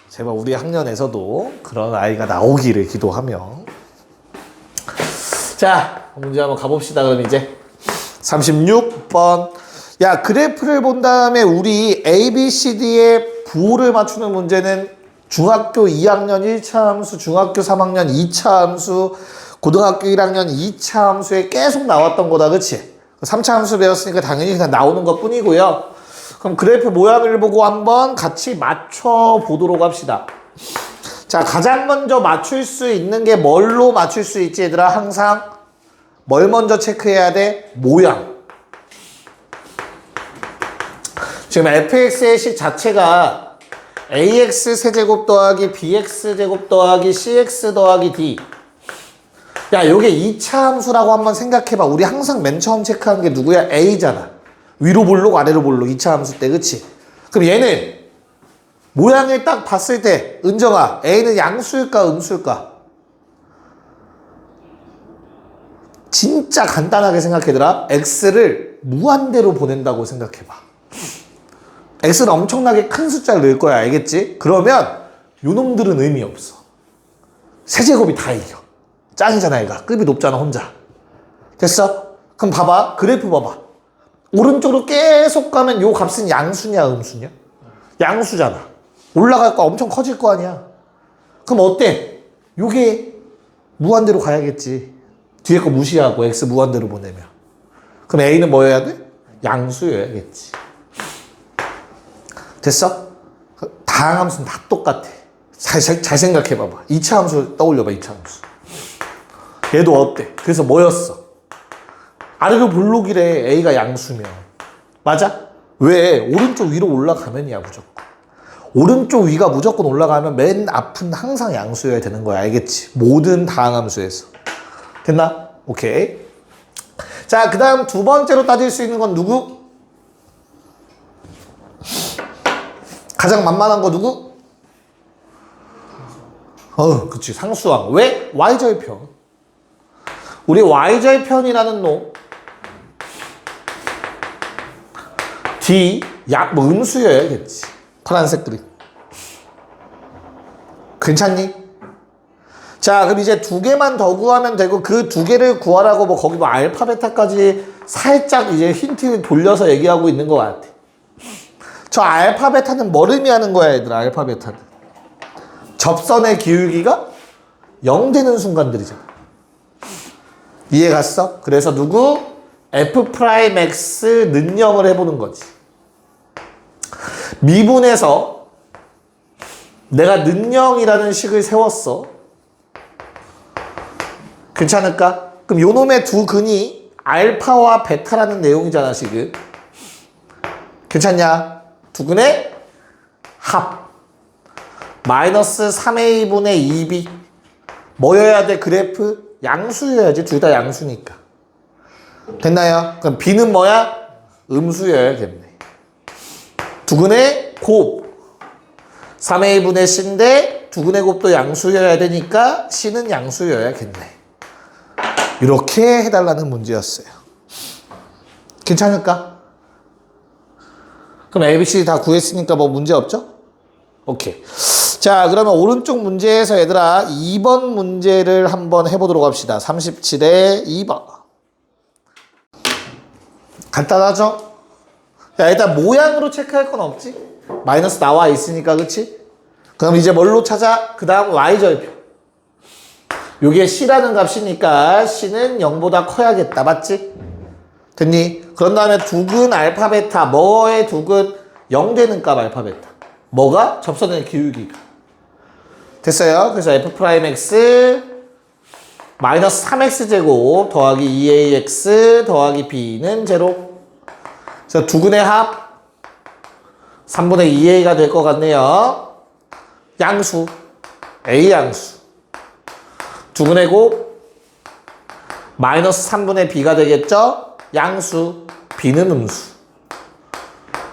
제발 우리 학년에서도 그런 아이가 나오기를 기도하며. 자, 문제 한번 가봅시다. 그럼 이제 36번. 야, 그래프를 본 다음에 우리 A, B, C, D의 부호를 맞추는 문제는 중학교 2학년 1차 함수, 중학교 3학년 2차 함수, 고등학교 1학년 2차 함수에 계속 나왔던 거다. 그치? 3차 함수 배웠으니까 당연히 그냥 나오는 것 뿐이고요. 그럼 그래프 모양을 보고 한번 같이 맞춰 보도록 합시다. 자, 가장 먼저 맞출 수 있는 게 뭘로 맞출 수 있지, 얘들아? 항상 뭘 먼저 체크해야 돼? 모양. 지금 fx의 식 자체가 ax 세제곱 더하기 bx 제곱 더하기 cx 더하기 d. 야, 요게 2차 함수라고 한번 생각해봐. 우리 항상 맨 처음 체크한 게 누구야? a잖아. 위로 볼록 아래로 볼록 2차 함수 때, 그치? 그럼 얘는 모양을 딱 봤을 때 은정아, a는 양수일까 음수일까? 진짜 간단하게 생각해더라. x를 무한대로 보낸다고 생각해봐. x는 엄청나게 큰 숫자를 넣을 거야. 알겠지? 그러면 요놈들은 의미 없어. 세제곱이 다 이겨. 짱이잖아, 얘가. 급이 높잖아, 혼자. 됐어? 그럼 봐봐. 그래프 봐봐. 오른쪽으로 계속 가면 요 값은 양수냐 음수냐? 양수잖아. 올라갈 거 엄청 커질 거 아니야. 그럼 어때? 요게 무한대로 가야겠지. 뒤에 거 무시하고 x 무한대로 보내면. 그럼 a는 뭐여야 돼? 양수여야겠지. 됐어? 다항 함수는 다 똑같아. 잘 생각해봐봐. 2차 함수 떠올려봐. 2차 함수. 얘도 어때? 그래서 뭐였어? 아래로 볼록이래. a가 양수면. 맞아? 왜? 오른쪽 위로 올라가면이야 무조건. 오른쪽 위가 무조건 올라가면 맨 앞은 항상 양수여야 되는 거야. 알겠지? 모든 다항 함수에서. 됐나? 오케이. 자, 그 다음 두 번째로 따질 수 있는 건 누구? 가장 만만한 거 누구? 그치. 상수항. 왜? y절편. 우리 y절편이라는 놈 D 뭐 음수여야겠지. 파란색 그림. 괜찮니? 자, 그럼 이제 두 개만 더 구하면 되고, 그 두 개를 구하라고 뭐 거기 뭐 알파 베타까지 살짝 이제 힌트 돌려서 얘기하고 있는 것 같아. 저 알파 베타는 뭘 의미하는 거야, 얘들아? 알파 베타는 접선의 기울기가 0 되는 순간들이잖아. 이해 갔어? 그래서 누구? f'x 는 0을 해보는 거지. 미분에서 내가 는 0이라는 식을 세웠어. 괜찮을까? 그럼 요놈의 두 근이 알파와 베타라는 내용이잖아, 지금. 괜찮냐? 두 근의 합. 마이너스 3a분의 2b. 뭐여야 돼, 그래프? 양수여야지. 둘 다 양수니까. 됐나요? 그럼 b는 뭐야? 음수여야겠네. 두 근의 곱. 3a분의 c인데 두 근의 곱도 양수여야 되니까 c는 양수여야겠네. 이렇게 해달라는 문제였어요. 괜찮을까? 그럼 A, B, C 다 구했으니까 뭐 문제 없죠? 오케이. 자, 그러면 오른쪽 문제에서 얘들아 2번 문제를 한번 해보도록 합시다. 37에 2번. 간단하죠? 야, 일단 모양으로 체크할 건 없지? 마이너스 나와 있으니까, 그치? 그럼 이제 뭘로 찾아? 그 다음 y절편. 요게 c라는 값이니까 c는 0보다 커야겠다. 맞지? 됐니? 그런 다음에 두근 알파 베타. 뭐의 두근? 0 되는 값 알파 베타. 뭐가? 접선의 기울기가. 됐어요? 그래서 f'x 마이너스 3x 제곱 더하기 2ax 더하기 b는 제로. 그래서 두근의 합 3분의 2a가 될 것 같네요. 양수 a 양수. 두근의 곱 마이너스 3분의 b가 되겠죠? 양수 b는 음수.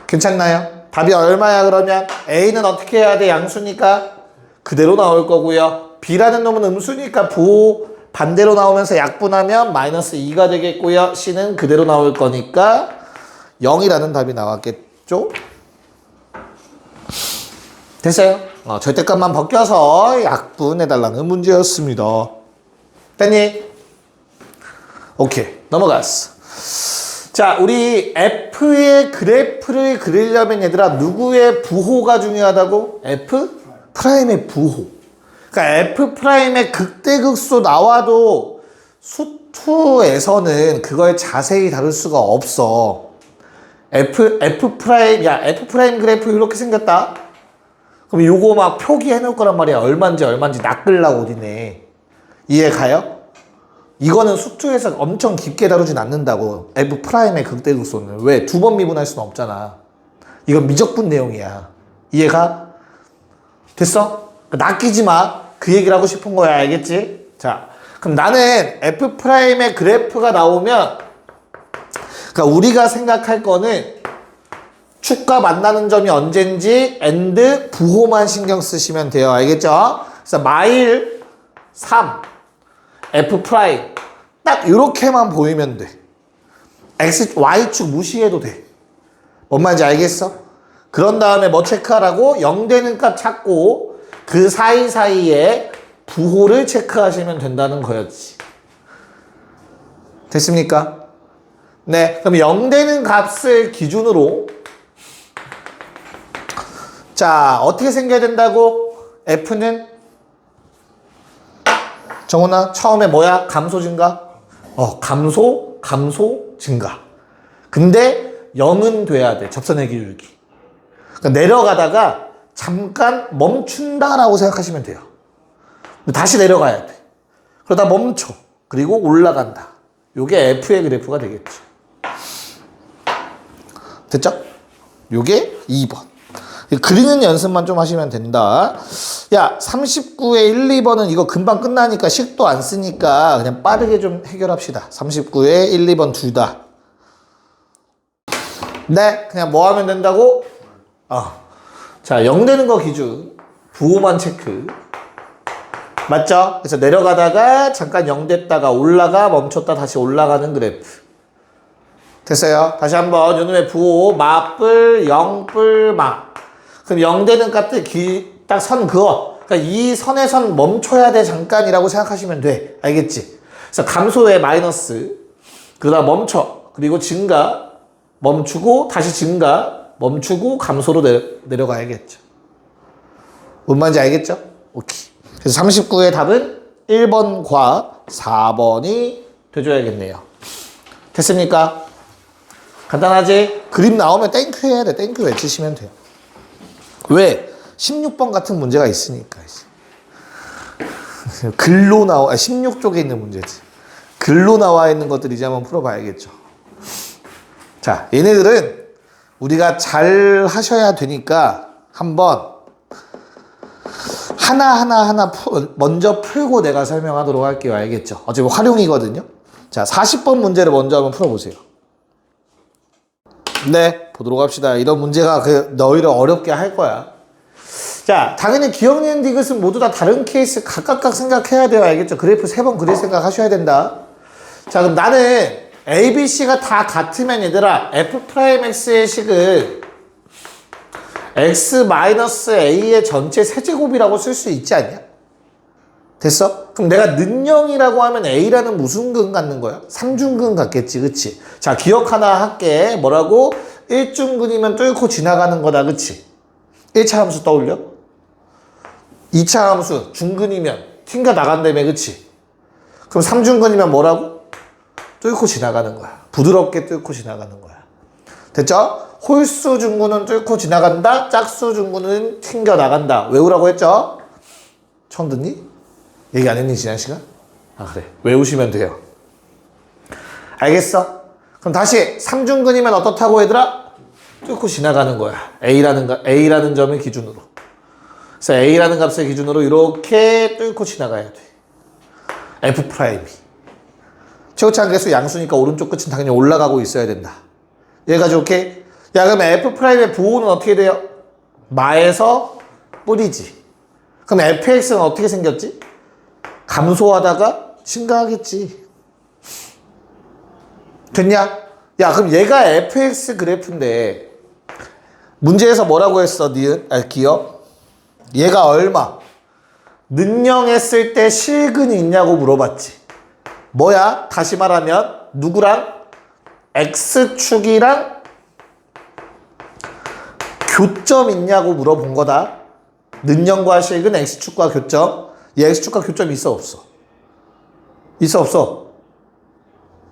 괜찮나요? 답이 얼마야 그러면? a는 어떻게 해야 돼? 양수니까 그대로 나올 거고요. b라는 놈은 음수니까 부호 반대로 나오면서 약분하면 마이너스 2가 되겠고요. c는 그대로 나올 거니까 0이라는 답이 나왔겠죠? 됐어요? 절대값만 벗겨서 약분해달라는 문제였습니다. 됐니? 오케이. 넘어갔어. 자, 우리 F의 그래프를 그리려면 얘들아 누구의 부호가 중요하다고? F'의 부호. 그러니까 F'의 극대극소 나와도 수투에서는 그걸 자세히 다룰 수가 없어. F' 그래프 이렇게 생겼다. 그럼 요거 막 표기해 놓을 거란 말이야. 얼마인지 낚으려고 어디네. 이해 가요? 이거는 수투에서 엄청 깊게 다루진 않는다고. F'의 극대극소는. 왜? 두 번 미분할 수는 없잖아. 이건 미적분 내용이야. 이해가? 됐어? 낚이지 마. 그 얘기를 하고 싶은 거야. 알겠지? 자, 그럼 나는 F'의 그래프가 나오면, 그러니까 우리가 생각할 거는 축과 만나는 점이 언젠지 and 부호만 신경 쓰시면 돼요. 알겠죠? 그래서 마일 3 F' 딱 이렇게만 보이면 돼. X, Y축 무시해도 돼. 뭔 말인지 알겠어? 그런 다음에 뭐 체크하라고? 0 되는 값 찾고 그 사이사이에 부호를 체크하시면 된다는 거였지. 됐습니까? 네, 그럼 0 되는 값을 기준으로 자, 어떻게 생겨야 된다고? F는 정훈아, 처음에 뭐야? 감소 증가? 감소 증가. 근데 0은 돼야 돼. 접선의 기울기. 그러니까 내려가다가 잠깐 멈춘다라고 생각하시면 돼요. 다시 내려가야 돼. 그러다 멈춰. 그리고 올라간다. 요게 F의 그래프가 되겠죠. 됐죠? 요게 2번. 그리는 연습만 좀 하시면 된다. 야, 39에 1, 2번은 이거 금방 끝나니까 식도 안 쓰니까 그냥 빠르게 좀 해결합시다. 39에 1, 2번 둘 다. 네, 그냥 뭐 하면 된다고? 자, 0 되는 거 기준. 부호만 체크. 맞죠? 그래서 내려가다가 잠깐 0 됐다가 올라가 멈췄다 다시 올라가는 그래프. 됐어요? 다시 한번 요놈의 부호 맞불 0불 막. 그럼 0 되는 값들 딱 선 그어. 그러니까 이 선에 선 멈춰야 돼 잠깐이라고 생각하시면 돼. 알겠지? 그래서 감소에 마이너스. 그러다 멈춰. 그리고 증가. 멈추고 다시 증가. 멈추고 감소로 내려가야겠죠. 뭔 말인지 알겠죠? 오케이. 그래서 39의 답은 1번과 4번이 돼줘야겠네요. 됐습니까? 간단하지? 그림 나오면 땡큐 해야 돼. 땡큐 외치시면 돼요. 왜? 16번 같은 문제가 있으니까. 글로 16쪽에 있는 문제지. 글로 나와 있는 것들 이제 한번 풀어봐야겠죠. 자, 얘네들은 우리가 잘 하셔야 되니까 한번 하나 먼저 풀고 내가 설명하도록 할게요. 알겠죠? 어차피 활용이거든요. 자, 40번 문제를 먼저 한번 풀어보세요. 네, 보도록 합시다. 이런 문제가 너희를 어렵게 할 거야. 자, 당연히 기억, 니은, 디귿은 모두 다 다른 케이스 각각 생각해야 돼요. 알겠죠? 그래프 3번 그릴 생각 하셔야 된다. 자, 그럼 나는 A, B, C가 다 같으면 얘들아 F'X의 식은 X-A의 전체 세제곱이라고 쓸 수 있지 않냐? 됐어? 그럼 내가 는영이라고 하면 A라는 무슨 근 갖는 거야? 3중근 갖겠지, 그치? 자, 기억 하나 할게. 뭐라고? 1중근이면 뚫고 지나가는 거다, 그치? 1차 함수 떠올려? 2차 함수 중근이면 튕겨 나간다며, 그치? 그럼 3중근이면 뭐라고? 뚫고 지나가는 거야. 부드럽게 뚫고 지나가는 거야. 됐죠? 홀수 중근은 뚫고 지나간다. 짝수 중근은 튕겨 나간다. 외우라고 했죠? 처음 듣니? 얘기 안 했니 지난 시간? 그래. 외우시면 돼요. 알겠어? 그럼 다시 3중근이면 어떻다고 얘들아? 뚫고 지나가는 거야. A라는 점을 기준으로. 그래서 A라는 값을 기준으로 이렇게 뚫고 지나가야 돼. F'이. 최고치 한계수 양수니까 오른쪽 끝은 당연히 올라가고 있어야 된다. 얘가지고 오케이? 야, 그럼 F'의 부호는 어떻게 돼요? 마에서 뿌리지. 그럼 fx는 어떻게 생겼지? 감소하다가 증가하겠지. 됐냐? 야, 그럼 얘가 fx 그래프인데 문제에서 뭐라고 했어? 기억? 얘가 얼마? 는영했을 때 실근이 있냐고 물어봤지. 뭐야? 다시 말하면 누구랑? X축이랑 교점 있냐고 물어본 거다. 는영과 실근, X축과 교점. 얘 X축과 교점 있어 없어? 있어 없어?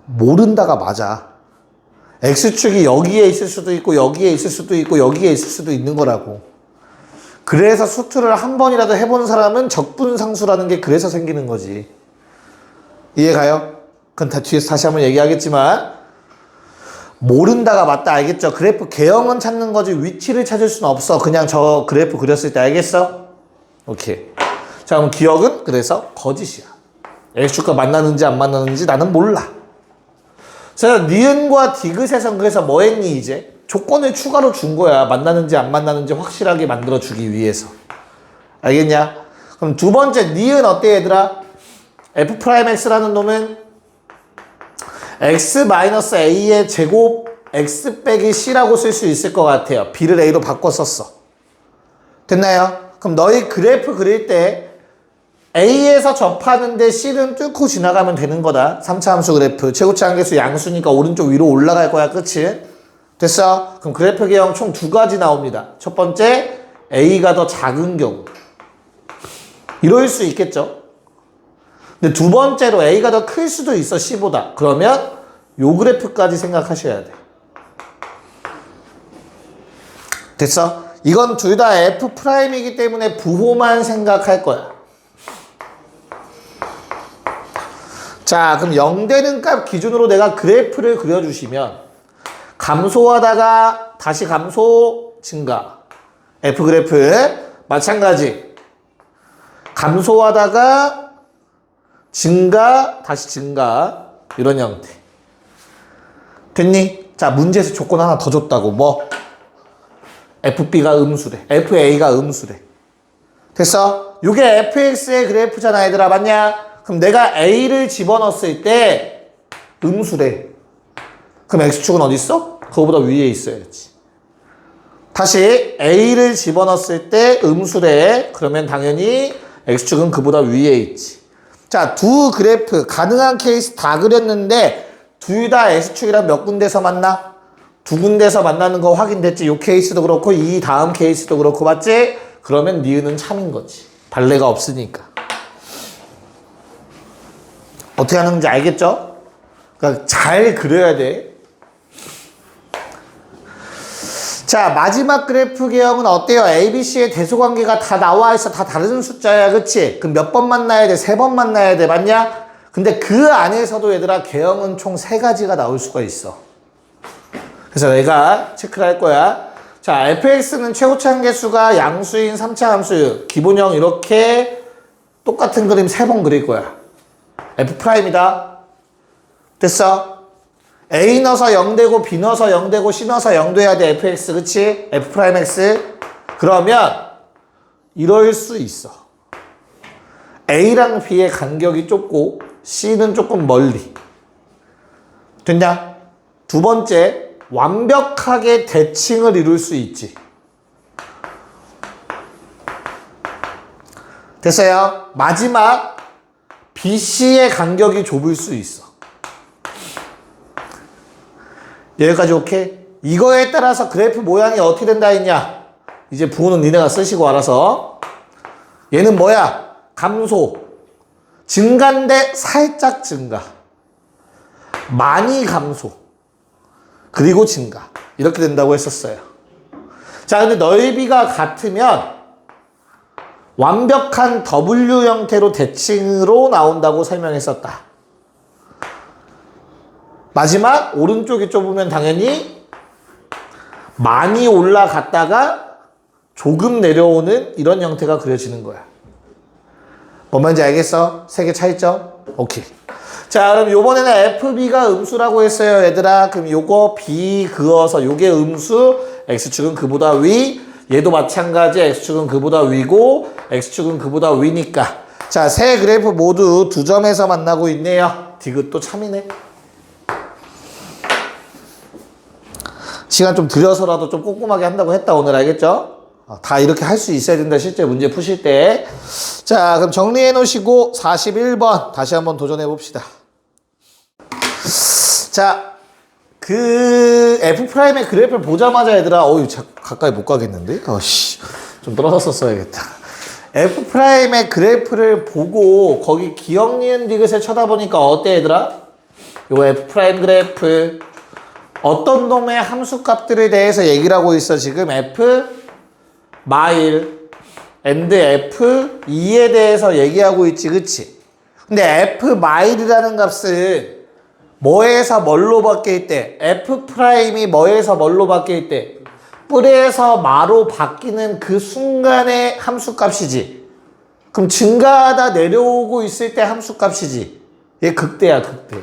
모른다가 맞아. X축이 여기에 있을 수도 있고 여기에 있을 수도 있고 여기에 있을 수도 있는 거라고. 그래서 수투를 한 번이라도 해본 사람은 적분상수라는 게 그래서 생기는 거지. 이해가요? 그건 다 뒤에서 다시 한번 얘기하겠지만 모른다가 맞다. 알겠죠? 그래프 개형은 찾는 거지 위치를 찾을 수는 없어. 그냥 저 그래프 그렸을 때. 알겠어? 오케이. 자, 그럼 기억은 그래서 거짓이야. X축과 만나는지 안 만나는지 나는 몰라. 자, 니은과 디귿에선 그래서 뭐 했니 이제? 조건을 추가로 준 거야. 만나는지 안 만나는지 확실하게 만들어주기 위해서. 알겠냐? 그럼 두 번째 니은 어때 얘들아? F'X라는 놈은 X-A의 제곱 X 빼기 C라고 쓸 수 있을 것 같아요. B를 A로 바꿔 썼어. 됐나요? 그럼 너희 그래프 그릴 때 A에서 접하는데 C는 뚫고 지나가면 되는 거다. 3차 함수 그래프. 최고치 한계수 양수니까 오른쪽 위로 올라갈 거야. 그치? 됐어? 그럼 그래프 개형 총 두 가지 나옵니다. 첫 번째, A가 더 작은 경우. 이럴 수 있겠죠? 근데 두 번째로 A가 더 클 수도 있어. C보다. 그러면 요 그래프까지 생각하셔야 돼. 됐어? 이건 둘 다 F'이기 때문에 부호만 생각할 거야. 자, 그럼 0되는 값 기준으로 내가 그래프를 그려주시면 감소하다가 다시 감소, 증가. F그래프 마찬가지. 감소하다가 증가, 다시 증가. 이런 형태. 됐니? 자, 문제에서 조건 하나 더 줬다고. 뭐? FB가 음수래. FA가 음수래. 됐어? 이게 FX의 그래프잖아, 얘들아. 맞냐? 그럼 내가 A를 집어넣었을 때 음수래. 그럼 X축은 어디 있어? 그거보다 위에 있어야지. 다시 A를 집어넣었을 때 음수래. 그러면 당연히 X축은 그보다 위에 있지. 자, 두 그래프 가능한 케이스 다 그렸는데 둘 다 X축이랑 몇 군데서 만나? 두 군데서 만나는 거 확인됐지? 요 케이스도 그렇고 이 다음 케이스도 그렇고 맞지? 그러면 니은은 참인 거지. 발레가 없으니까. 어떻게 하는지 알겠죠? 그러니까 잘 그려야 돼. 자, 마지막 그래프 개형은 어때요? ABC의 대소관계가 다 나와 있어. 다 다른 숫자야. 그치? 그럼 몇 번 만나야 돼? 세 번 만나야 돼. 맞냐? 근데 그 안에서도 얘들아 개형은 총 세 가지가 나올 수가 있어. 그래서 내가 체크를 할 거야. 자, fx는 최고치 한계수가 양수인 3차 함수 기본형 이렇게 똑같은 그림 세 번 그릴 거야. F'이다. 됐어? A 넣어서 0 되고 B 넣어서 0 되고 C 넣어서 0 돼야 돼. fx 그치? F'X. 그러면 이럴 수 있어. A랑 B의 간격이 좁고 C는 조금 멀리. 됐냐? 두 번째, 완벽하게 대칭을 이룰 수 있지. 됐어요? 마지막, BC의 간격이 좁을 수 있어. 여기까지 오케이? 이거에 따라서 그래프 모양이 어떻게 된다 했냐? 이제 부호는 니네가 쓰시고 알아서. 얘는 뭐야? 감소. 증가인데 살짝 증가. 많이 감소. 그리고 증가. 이렇게 된다고 했었어요. 자, 근데 넓이가 같으면 완벽한 W 형태로 대칭으로 나온다고 설명했었다. 마지막 오른쪽이 좁으면 당연히 많이 올라갔다가 조금 내려오는 이런 형태가 그려지는 거야. 뭔 말인지 알겠어? 세 개 차이점? 오케이. 자, 그럼 요번에는 FB가 음수라고 했어요, 얘들아. 그럼 요거 B 그어서 요게 음수, X축은 그보다 위, 얘도 마찬가지, X축은 그보다 위고, X축은 그보다 위니까. 자, 세 그래프 모두 두 점에서 만나고 있네요. 디귿도 참이네. 시간 좀 들여서라도 좀 꼼꼼하게 한다고 했다, 오늘 알겠죠? 다 이렇게 할 수 있어야 된다, 실제 문제 푸실 때. 자, 그럼 정리해 놓으시고 41번 다시 한번 도전해 봅시다. 자, 그 F'의 그래프를 보자마자 얘들아, 가까이 못 가겠는데? 좀 떨어져서 써야겠다. F'의 그래프를 보고 거기 기억, 니은, 디귿을 쳐다보니까 어때 얘들아? 요 F' 그래프 어떤 놈의 함수값들에 대해서 얘기를 하고 있어. 지금 F 마일 and F2에 대해서 얘기하고 있지, 그치? 근데 F 마일이라는 값은 뭐에서 뭘로 바뀔 때? F'이 뭐에서 뭘로 바뀔 때? 뿔에서 마로 바뀌는 그 순간의 함수값이지. 그럼 증가하다 내려오고 있을 때 함수값이지. 얘 극대야, 극대.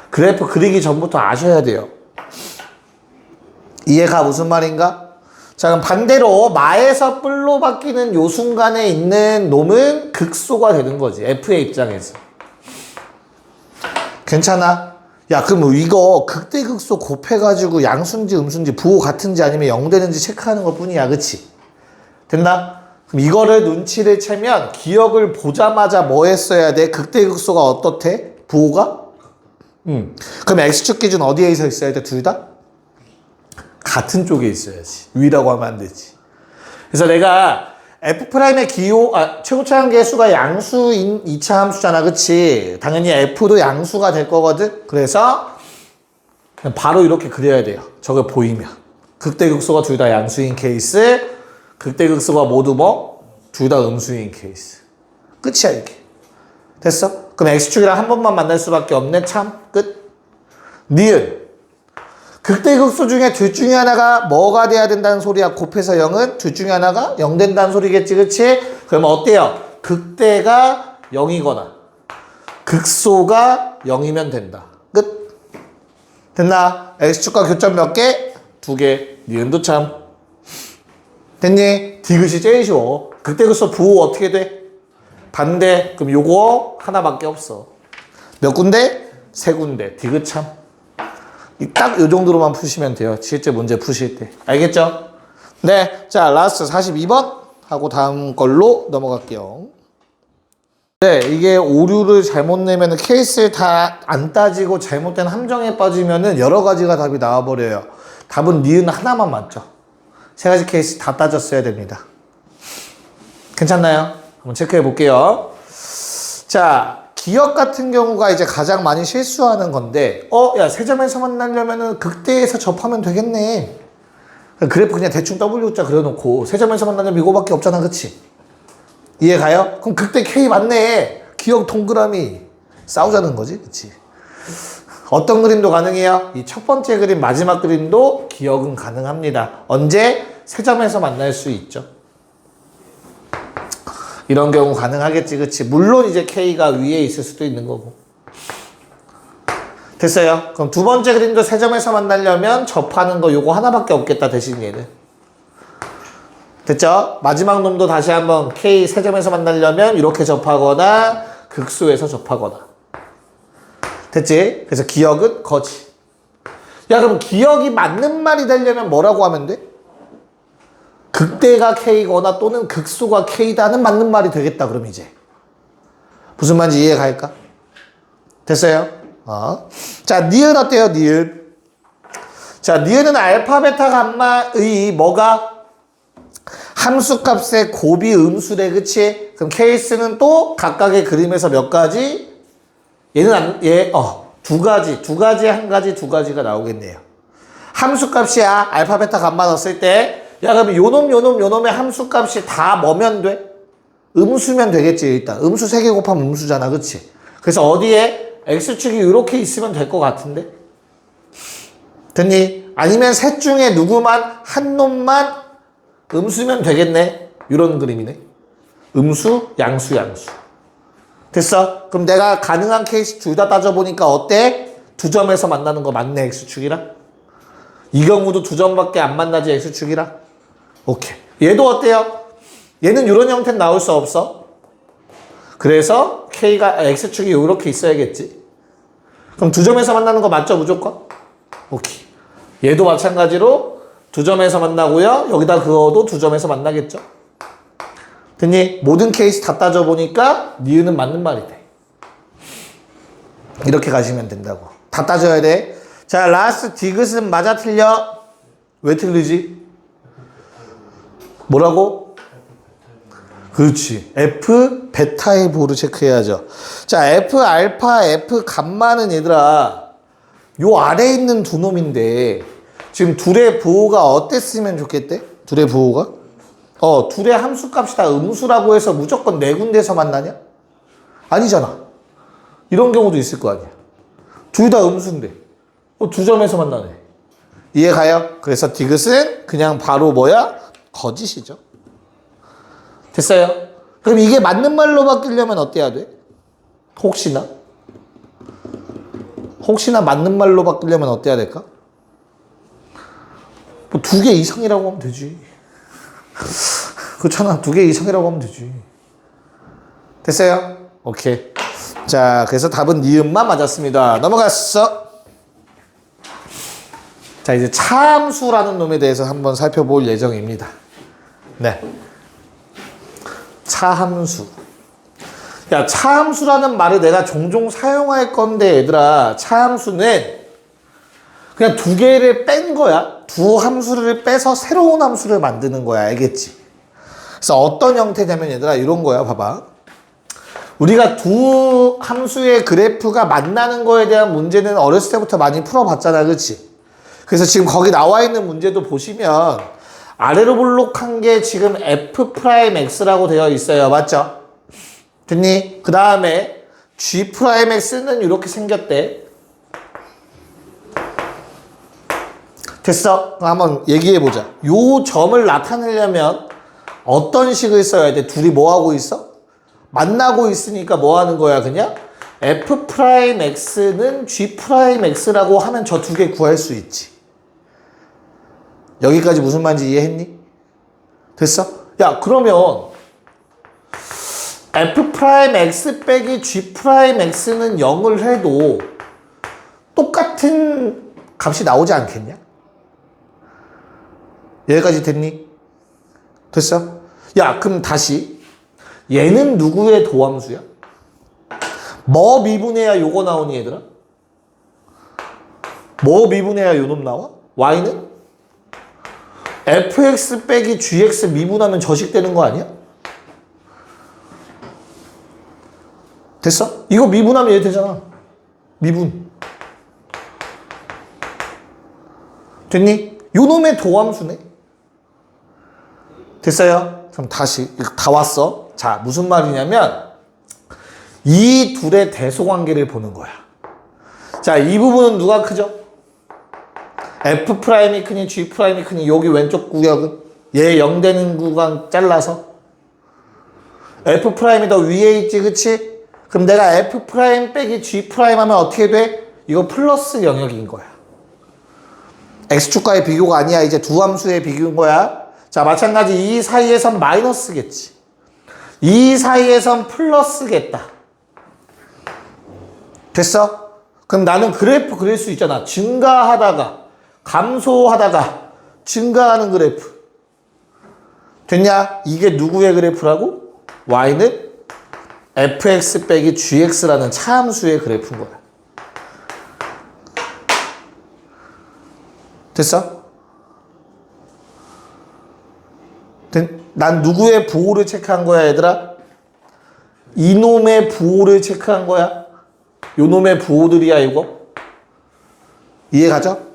그래프 그리기 전부터 아셔야 돼요. 이해가 무슨 말인가? 자, 그럼 반대로 마에서 뿔로 바뀌는 요 순간에 있는 놈은 극소가 되는 거지. F의 입장에서. 괜찮아? 야, 그럼 이거 극대극소 곱해가지고 양수인지 음수인지 부호 같은지 아니면 0 되는지 체크하는 것 뿐이야. 그치? 됐나? 그럼 이거를 눈치를 채면 기억을 보자마자 뭐 했어야 돼? 극대극소가 어떻대? 부호가? 그럼 X축 기준 어디에 있어야 돼? 둘 다? 같은 쪽에 있어야지. 위라고 하면 안 되지. 그래서 내가 F'의 최고 차항계 수가 양수인 2차 함수잖아. 그치? 당연히 F도 양수가 될 거거든. 그래서 그냥 바로 이렇게 그려야 돼요. 저거 보이면. 극대극소가 둘 다 양수인 케이스, 극대극소가 모두 둘 다 음수인 케이스. 끝이야, 이게. 됐어? 그럼 X축이랑 한 번만 만날 수밖에 없네. 참. 끝. 니은. 극대극소 중에 둘 중에 하나가 뭐가 돼야 된다는 소리야? 곱해서 0은 둘 중에 하나가 0 된다는 소리겠지, 그치? 그러면 어때요? 극대가 0이거나 극소가 0이면 된다. 끝. 됐나? X축과 교점 몇 개? 2개. 니은도 참. 됐니? 디귿이 제일 쉬워. 극대극소 부호 어떻게 돼? 반대. 그럼 요거 하나밖에 없어. 몇 군데? 3군데. 디귿 참. 딱 요 정도로만 푸시면 돼요. 실제 문제 푸실 때. 알겠죠? 네. 자, 라스트 42번 하고 다음 걸로 넘어갈게요. 네. 이게 오류를 잘못 내면 케이스를 다 안 따지고 잘못된 함정에 빠지면은 여러 가지가 답이 나와버려요. 답은 니은 하나만 맞죠. 3가지 케이스 다 따졌어야 됩니다. 괜찮나요? 한번 체크해 볼게요. 자, 기억 같은 경우가 이제 가장 많이 실수하는 건데, 야, 세점에서 만나려면은 극대에서 접하면 되겠네. 그래프 그냥 대충 W자 그려놓고, 세점에서 만나려면 이거밖에 없잖아, 그치? 이해 가요? 그럼 극대 K 맞네. 기억 동그라미. 싸우자는 거지, 그치? 어떤 그림도 가능해요? 이 첫 번째 그림, 마지막 그림도 기억은 가능합니다. 언제? 세점에서 만날 수 있죠. 이런 경우 가능하겠지, 그치? 물론 이제 K가 위에 있을 수도 있는 거고. 됐어요? 그럼 두 번째 그림도 세점에서 만나려면 접하는 거 요거 하나밖에 없겠다, 대신 얘는. 됐죠? 마지막 놈도 다시 한번 K 세점에서 만나려면 이렇게 접하거나 극소에서 접하거나. 됐지? 그래서 기억은 거지. 야, 그럼 기억이 맞는 말이 되려면 뭐라고 하면 돼? 극대가 K거나 또는 극소가 K다는 맞는 말이 되겠다, 그럼 이제. 무슨 말인지 이해 갈까? 됐어요? 자, 니은 어때요, 니은? 자, 니은은 알파, 베타, 감마의 뭐가? 함수값의 곱이 음수래, 그치? 그럼 케이스는 또 각각의 그림에서 몇 가지? 얘는 두 가지, 한 가지, 두 가지가 나오겠네요. 함수값이야. 알파, 베타, 감마 넣었을 때. 야, 그럼 요놈의 함수값이 다 뭐면 돼? 음수면 되겠지, 일단. 음수 3개 곱하면 음수잖아, 그치? 그래서 어디에? X축이 이렇게 있으면 될 것 같은데? 됐니? 아니면 셋 중에 누구만, 한 놈만 음수면 되겠네? 이런 그림이네. 음수, 양수, 양수. 됐어? 그럼 내가 가능한 케이스 둘 다 따져보니까 어때? 두 점에서 만나는 거 맞네, X축이랑? 이 경우도 두 점밖에 안 만나지, X축이랑? 오케이. 얘도 어때요? 얘는 이런 형태는 나올 수 없어. 그래서 X축이 이렇게 있어야겠지. 그럼 두 점에서 만나는 거 맞죠, 무조건? 오케이. 얘도 마찬가지로 두 점에서 만나고요. 여기다 그어도 두 점에서 만나겠죠. 됐니? 모든 케이스 다 따져보니까 니은은 맞는 말이 돼. 이렇게 가시면 된다고. 다 따져야 돼. 자, 라스트 디귿은 맞아 틀려? 왜 틀리지? 뭐라고? 그렇지. F 베타의 부호를 체크해야죠. 자, F 알파, F 감마는 얘들아 요 아래에 있는 두 놈인데 지금 둘의 부호가 어땠으면 좋겠대? 둘의 부호가? 둘의 함수값이 다 음수라고 해서 무조건 네 군데서 만나냐? 아니잖아. 이런 경우도 있을 거 아니야. 둘 다 음수인데 두 점에서 만나네. 이해 가요? 그래서 디귿은 그냥 바로 뭐야? 거짓이죠. 됐어요? 그럼 이게 맞는 말로 바뀌려면 어때야 돼? 혹시나 맞는 말로 바뀌려면 어때야 될까? 뭐 두 개 이상이라고 하면 되지. 그렇잖아. 두 개 이상이라고 하면 되지. 됐어요? 오케이. 자, 그래서 답은 니은만 맞았습니다. 넘어갔어. 자, 이제 차함수라는 놈에 대해서 한번 살펴볼 예정입니다. 네. 차함수. 야, 차함수라는 말을 내가 종종 사용할 건데, 얘들아, 차함수는 그냥 두 개를 뺀 거야. 두 함수를 빼서 새로운 함수를 만드는 거야. 알겠지? 그래서 어떤 형태냐면, 얘들아, 이런 거야. 봐봐. 우리가 두 함수의 그래프가 만나는 거에 대한 문제는 어렸을 때부터 많이 풀어봤잖아. 그렇지? 그래서 지금 거기 나와 있는 문제도 보시면 아래로 볼록한 게 지금 F'X라고 되어 있어요. 맞죠? 됐니? 그 다음에 G'X는 이렇게 생겼대. 됐어? 한번 얘기해보자. 요 점을 나타내려면 어떤 식을 써야 돼? 둘이 뭐 하고 있어? 만나고 있으니까 뭐 하는 거야, 그냥? F'X는 G'X라고 하면 저 두 개 구할 수 있지. 여기까지 무슨 말인지 이해했니? 됐어? 야, 그러면 F'X 빼기 G'X는 0을 해도 똑같은 값이 나오지 않겠냐? 여기까지 됐니? 됐어? 야, 그럼 다시 얘는 누구의 도함수야? 뭐 미분해야 요거 나오니, 얘들아? 뭐 미분해야 요 놈 나와? Y는? fx 빼기 gx 미분하면 저식되는 거 아니야? 됐어? 이거 미분하면 얘 되잖아. 미분. 됐니? 요 놈의 도함수네. 됐어요? 그럼 다시 다 왔어. 자, 무슨 말이냐면 이 둘의 대소관계를 보는 거야. 자, 이 부분은 누가 크죠? F'이 크니 G'이 크니 여기 왼쪽 구역은 얘 0 되는 구간 잘라서 F'이 더 위에 있지, 그치? 그럼 내가 F' 빼기 G' 하면 어떻게 돼? 이거 플러스 영역인 거야. X축과의 비교가 아니야. 이제 두 함수의 비교인 거야. 자, 마찬가지 이 사이에선 마이너스겠지. 이 사이에선 플러스겠다. 됐어? 그럼 나는 그래프 그릴 수 있잖아. 증가하다가 감소하다가 증가하는 그래프. 됐냐? 이게 누구의 그래프라고? Y는 fx 빼기 gx라는 차함수의 그래프인 거야. 됐어? 난 누구의 부호를 체크한 거야, 얘들아? 이놈의 부호를 체크한 거야. 요놈의 부호들이야, 이거. 이해가죠?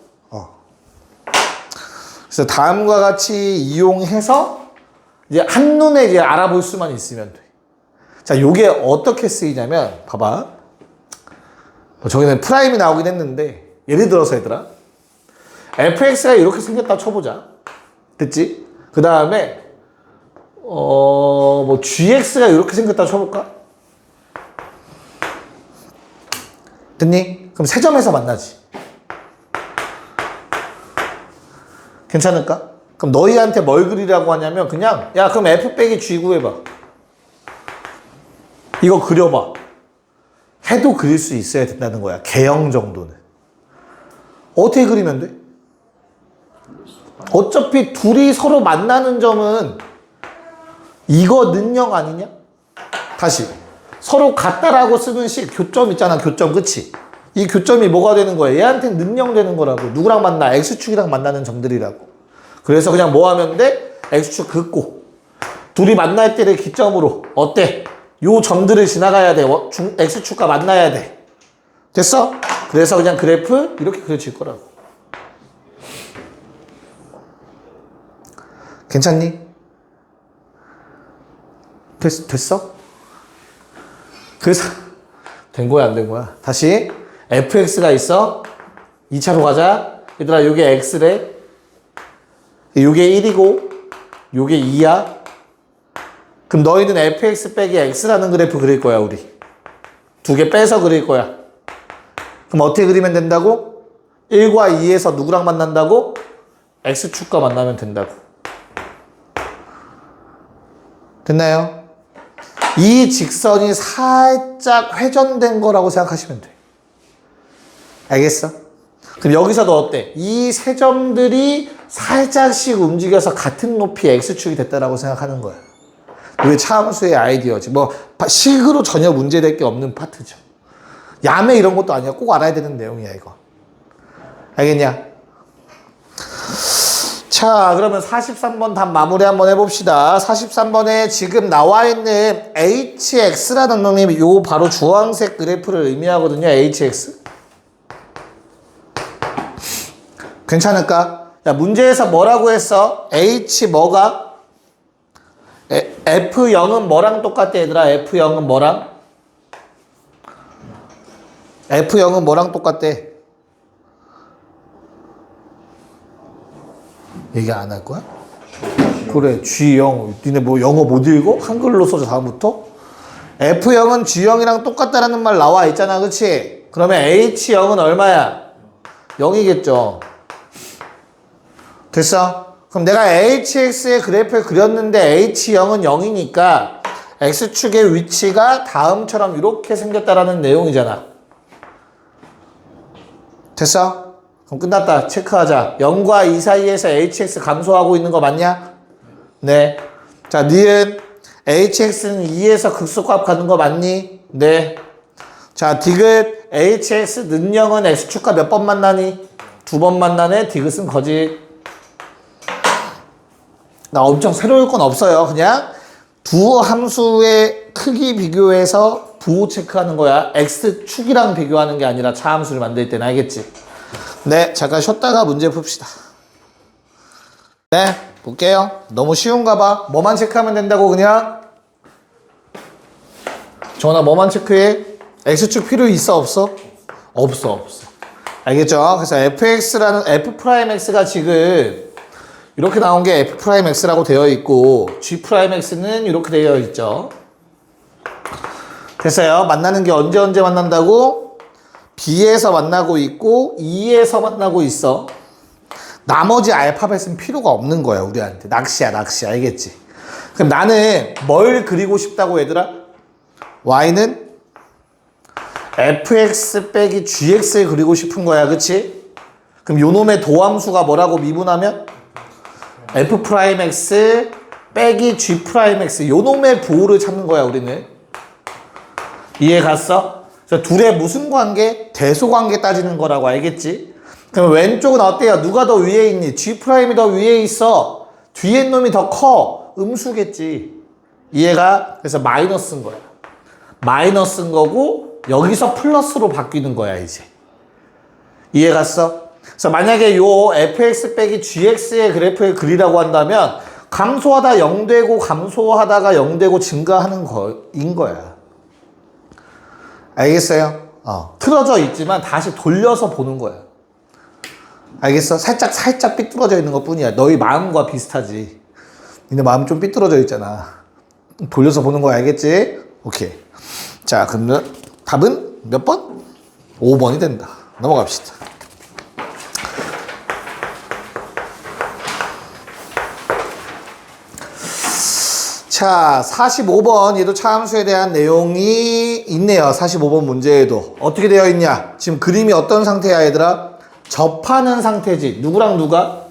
그래서 다음과 같이 이용해서 이제 한눈에 이제 알아볼 수만 있으면 돼. 자, 요게 어떻게 쓰이냐면, 봐봐. 저기는 프라임이 나오긴 했는데, 예를 들어서 얘들아, fx가 이렇게 생겼다 쳐보자. 됐지? 그 다음에, gx가 이렇게 생겼다 쳐볼까? 됐니? 그럼 세 점에서 만나지. 괜찮을까? 그럼 너희한테 뭘 그리라고 하냐면 그냥 야, 그럼 f 빼기 g 구해봐. 이거 그려봐. 해도 그릴 수 있어야 된다는 거야. 개형 정도는. 어떻게 그리면 돼? 어차피 둘이 서로 만나는 점은 이거 능력 아니냐? 다시 서로 같다라고 쓰는 교점 있잖아. 교점, 그치? 이 교점이 뭐가 되는 거야? 얘한테는 능력 되는 거라고. 누구랑 만나? X축이랑 만나는 점들이라고. 그래서 그냥 뭐 하면 돼? X축 긋고 둘이 만날 때를 기점으로 어때? 요 점들을 지나가야 돼. X축과 만나야 돼. 됐어? 그래서 그냥 그래프 이렇게 그려질 거라고. 괜찮니? 됐어? 그래서 된 거야, 안 된 거야? 다시 fx가 있어. 2차로 가자. 얘들아, 요게 x래. 요게 1이고 요게 2야. 그럼 너희는 fx 빼기 x라는 그래프 그릴 거야, 우리. 두 개 빼서 그릴 거야. 그럼 어떻게 그리면 된다고? 1과 2에서 누구랑 만난다고? x축과 만나면 된다고. 됐나요? 이 직선이 살짝 회전된 거라고 생각하시면 돼. 알겠어? 그럼 여기서도 어때? 이 세 점들이 살짝씩 움직여서 같은 높이 x축이 됐다라고 생각하는 거야. 이게 차함수의 아이디어지. 뭐 식으로 전혀 문제될 게 없는 파트죠. 야매 이런 것도 아니야. 꼭 알아야 되는 내용이야, 이거. 알겠냐? 자, 그러면 43번 답 마무리 한번 해봅시다. 43번에 지금 나와 있는 hx라는 놈이 요 바로 주황색 그래프를 의미하거든요. hx. 괜찮을까? 야, 문제에서 뭐라고 했어? h 뭐가? f0은 뭐랑 똑같아, 얘들아? f0은 뭐랑? f0은 뭐랑 똑같대? 얘기 안 할 거야? 그래, G0. 니네 뭐 영어 못 읽어? 한글로 써줘, 다음부터? F0은 G0이랑 똑같다라는 말 나와 있잖아, 그치? 그러면 H0은 얼마야? 0이겠죠. 됐어? 그럼 내가 HX의 그래프를 그렸는데 H0은 0이니까 X축의 위치가 다음처럼 이렇게 생겼다라는 내용이잖아. 됐어? 그럼 끝났다. 체크하자. 0과 2 사이에서 hx 감소하고 있는 거 맞냐? 네. 자, 니은 hx는 2에서 극소값 가는 거 맞니? 네. 자, 디귿 hx 능력은 x축과 몇 번 만나니? 2번 만나네. 디귿은 거짓. 나 엄청 새로울 건 없어요. 그냥 두 함수의 크기 비교해서 부호 체크하는 거야. x축이랑 비교하는 게 아니라 차함수를 만들 때는. 알겠지? 네, 잠깐 쉬었다가 문제 풉시다. 네, 볼게요. 너무 쉬운가 봐. 뭐만 체크하면 된다고 그냥? 정원아, 뭐만 체크해? x축 필요 있어, 없어? 없어. 알겠죠? 그래서 fx라는 f'x가 지금 이렇게 나온 게 f'x라고 되어 있고 g'x는 이렇게 되어 있죠. 됐어요? 만나는 게 언제 만난다고? B에서 만나고 있고 E에서 만나고 있어. 나머지 알파벳은 필요가 없는 거야, 우리한테. 낚시야. 알겠지? 그럼 나는 뭘 그리고 싶다고, 얘들아? Y는 fx 빼기 gx를 그리고 싶은 거야, 그치? 그럼 요놈의 도함수가 뭐라고 미분하면? f'x 빼기 g'x, 요놈의 부호를 찾는 거야, 우리는. 이해 갔어? 그래서 둘의 무슨 관계? 대소관계 따지는 거라고. 알겠지? 그럼 왼쪽은 어때요? 누가 더 위에 있니? G'이 더 위에 있어. 뒤에 놈이 더 커. 음수겠지. 이해가? 그래서 마이너스인 거야. 마이너스인 거고 여기서 플러스로 바뀌는 거야, 이제. 이해 갔어? 그래서 만약에 요 fx 빼기 gx의 그래프를 그리라고 한다면 감소하다 0 되고 감소하다가 0 되고 증가하는 거인 거야. 알겠어요? 틀어져 있지만 다시 돌려서 보는 거야. 알겠어? 살짝 삐뚤어져 있는 것 뿐이야. 너희 마음과 비슷하지. 니네 마음 좀 삐뚤어져 있잖아. 돌려서 보는 거야. 알겠지? 오케이. 자, 그러면 답은 몇 번? 5번이 된다. 넘어갑시다. 자, 45번 얘도 차함수에 대한 내용이 있네요. 45번 문제에도 어떻게 되어 있냐? 지금 그림이 어떤 상태야, 얘들아? 접하는 상태지. 누구랑 누가?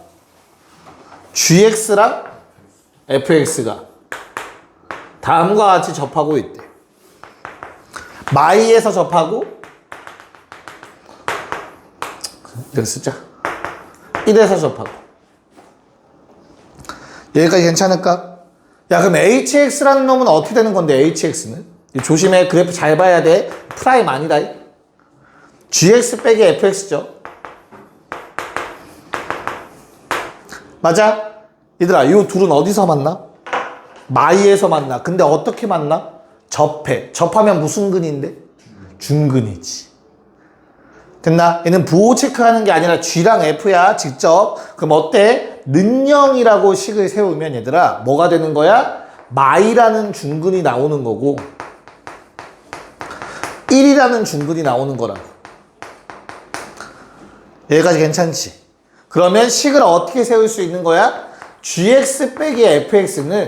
gx랑 fx가 다음과 같이 접하고 있대. 마이에서 접하고 이렇게 쓰자. 1에서 접하고. 여기까지 괜찮을까? 야, 그럼 hx라는 놈은 어떻게 되는 건데, hx는? 조심해. 그래프 잘 봐야 돼. 프라임 아니다. gx 빼기 fx죠. 맞아? 얘들아, 이 둘은 어디서 만나? 마이에서 만나. 근데 어떻게 만나? 접해. 접하면 무슨 근인데? 중근이지. 됐나? 얘는 부호 체크하는 게 아니라 G랑 F야, 직접. 그럼 어때? 는영이라고 식을 세우면 얘들아, 뭐가 되는 거야? 마이라는 중근이 나오는 거고, 1이라는 중근이 나오는 거라고. 여기까지 괜찮지? 그러면 식을 어떻게 세울 수 있는 거야? gx 빼기 fx는,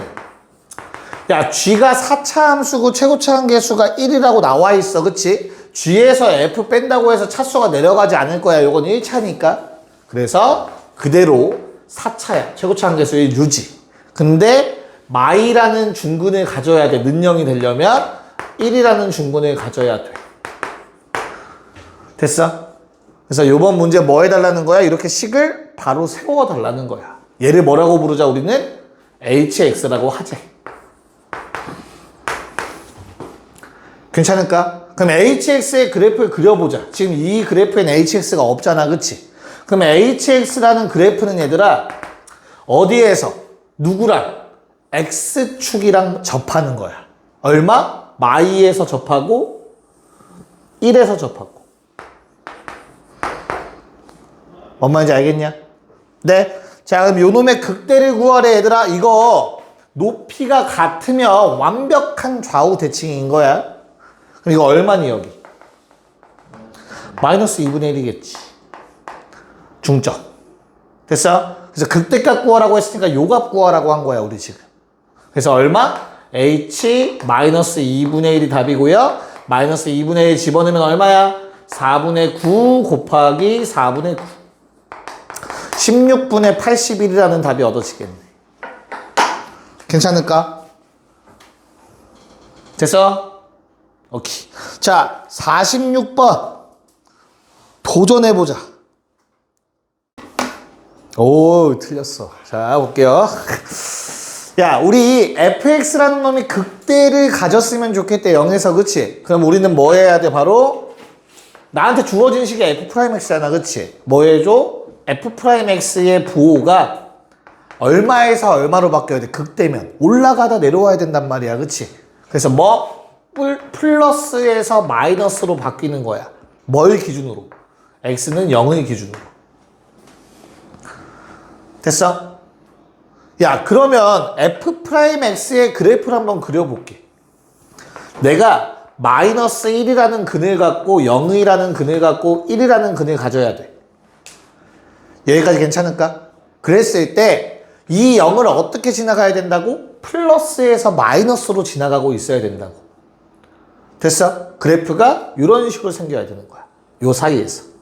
야, g가 4차 함수고 최고차 함계수가 1이라고 나와 있어. 그치? g에서 f 뺀다고 해서 차수가 내려가지 않을 거야. 요건 1차니까. 그래서 그대로 4차야. 최고차 함계수의 유지. 근데 마이라는 중근을 가져야 돼. 는영이 되려면 1이라는 중근을 가져야 돼. 됐어? 그래서 요번 문제 뭐 해달라는 거야? 이렇게 식을 바로 세워달라는 거야. 얘를 뭐라고 부르자? 우리는 hx라고 하재. 괜찮을까? 그럼 hx의 그래프를 그려보자. 지금 이 그래프엔 hx가 없잖아. 그치? 그럼 hx라는 그래프는 얘들아, 어디에서? 누구랑? x축이랑 접하는 거야. 얼마? 마이에서 접하고 1에서 접하고. 뭔 말인지 알겠냐? 네. 자, 그럼 요 놈의 극대를 구하래. 얘들아, 이거 높이가 같으면 완벽한 좌우 대칭인 거야. 그럼 이거 얼마니 여기? 마이너스 2분의 1이겠지. 중점. 됐어? 그래서 극대값 구하라고 했으니까 요 값 구하라고 한 거야, 우리 지금. 그래서 얼마? h 마이너스 2분의 1이 답이고요. 마이너스 2분의 1 집어넣으면 얼마야? 4분의 9 곱하기 4분의 9. 16분의 81이라는 답이 얻어지겠네. 괜찮을까? 됐어? 오케이. 자, 46번. 도전해보자. 오, 틀렸어. 자, 볼게요. 야, 우리 fx라는 놈이 극대를 가졌으면 좋겠대. 0에서, 그치? 그럼 우리는 뭐 해야 돼? 바로 나한테 주어진 식이 f'x잖아. 그치? 뭐 해줘? f'x의 부호가 얼마에서 얼마로 바뀌어야 돼? 극대면. 올라가다 내려와야 된단 말이야. 그치? 그래서 뭐? 플러스에서 마이너스로 바뀌는 거야. 뭘 기준으로? x는 0을 기준으로. 됐어? 야, 그러면 f'x의 그래프를 한번 그려볼게. 내가 마이너스 1이라는 근을 갖고 0이라는 근을 갖고 1이라는 근을 가져야 돼. 여기까지 괜찮을까? 그랬을 때 이 0을 어떻게 지나가야 된다고? 플러스에서 마이너스로 지나가고 있어야 된다고. 됐어? 그래프가 이런 식으로 생겨야 되는 거야. 요 사이에서.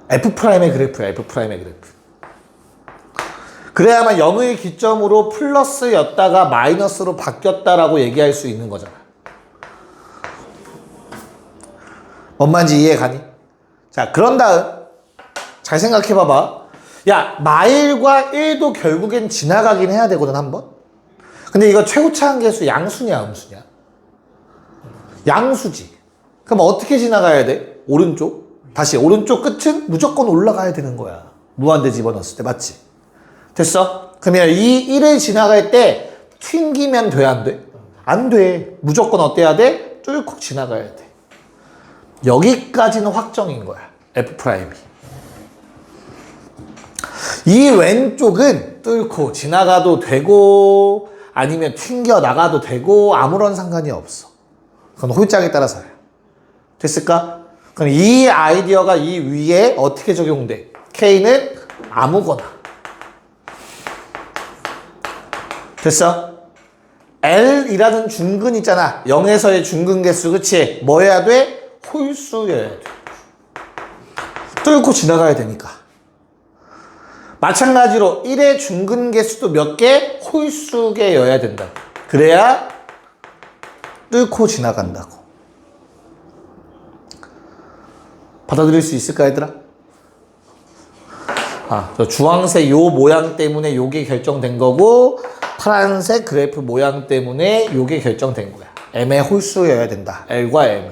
F'의 그래프야, F'의 그래프. 그래야만 0의 기점으로 플러스였다가 마이너스로 바뀌었다라고 얘기할 수 있는 거잖아. 뭔 말인지 이해 가니? 자, 그런 다음 잘 생각해 봐봐. 야, 마일과 1도 결국엔 지나가긴 해야 되거든, 한번. 근데 이거 최고차 함계수 양수냐, 음수냐? 양수지. 그럼 어떻게 지나가야 돼? 오른쪽. 다시 오른쪽 끝은 무조건 올라가야 되는 거야. 무한대 집어넣었을 때. 맞지? 됐어? 그러면 이 1을 지나갈 때 튕기면 돼, 안 돼? 안 돼. 무조건 어때야 돼? 쫄컥 지나가야 돼. 여기까지는 확정인 거야. F'이. 이 왼쪽은 뚫고 지나가도 되고 아니면 튕겨 나가도 되고 아무런 상관이 없어. 그건 홀짝에 따라서야. 됐을까? 그럼 이 아이디어가 이 위에 어떻게 적용돼? K는 아무거나. 됐어? L이라는 중근 있잖아. 0에서의 중근 개수, 그치? 뭐 해야 돼? 홀수여야 돼. 뚫고 지나가야 되니까. 마찬가지로 1의 중근계수도 몇 개? 홀수개여야 된다. 그래야 뚫고 지나간다고. 받아들일 수 있을까 얘들아? 저 주황색 요 모양 때문에 요게 결정된 거고 파란색 그래프 모양 때문에 요게 결정된 거야. m의 홀수여야 된다. L과 M은.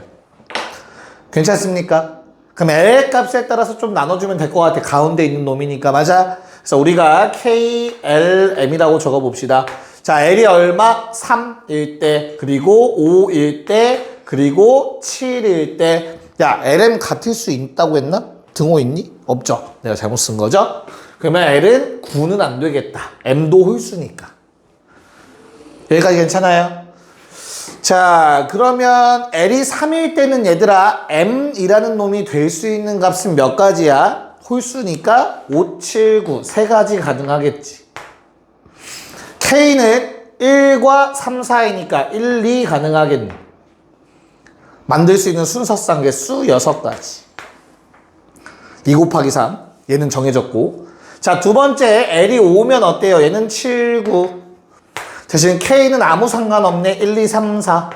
괜찮습니까? 그럼 L 값에 따라서 좀 나눠주면 될 것 같아. 가운데 있는 놈이니까. 맞아? 그래서 우리가 K, L, M이라고 적어봅시다. 자, L이 얼마? 3일 때, 그리고 5일 때, 그리고 7일 때. 야, LM 같을 수 있다고 했나? 등호 있니? 없죠. 내가 잘못 쓴 거죠? 그러면 L은 9는 안 되겠다. M도 홀수니까. 여기까지 괜찮아요? 자, 그러면 L이 3일 때는 얘들아 M이라는 놈이 될 수 있는 값은 몇 가지야? 홀수니까 5, 7, 9 세 가지 가능하겠지. K는 1과 3, 4이니까 1, 2 가능하겠네. 만들 수 있는 순서상 개수 6가지. 2 곱하기 3 얘는 정해졌고, 자, 두 번째 L이 5면 어때요? 얘는 7, 9. 대신 K는 아무 상관없네. 1, 2, 3, 4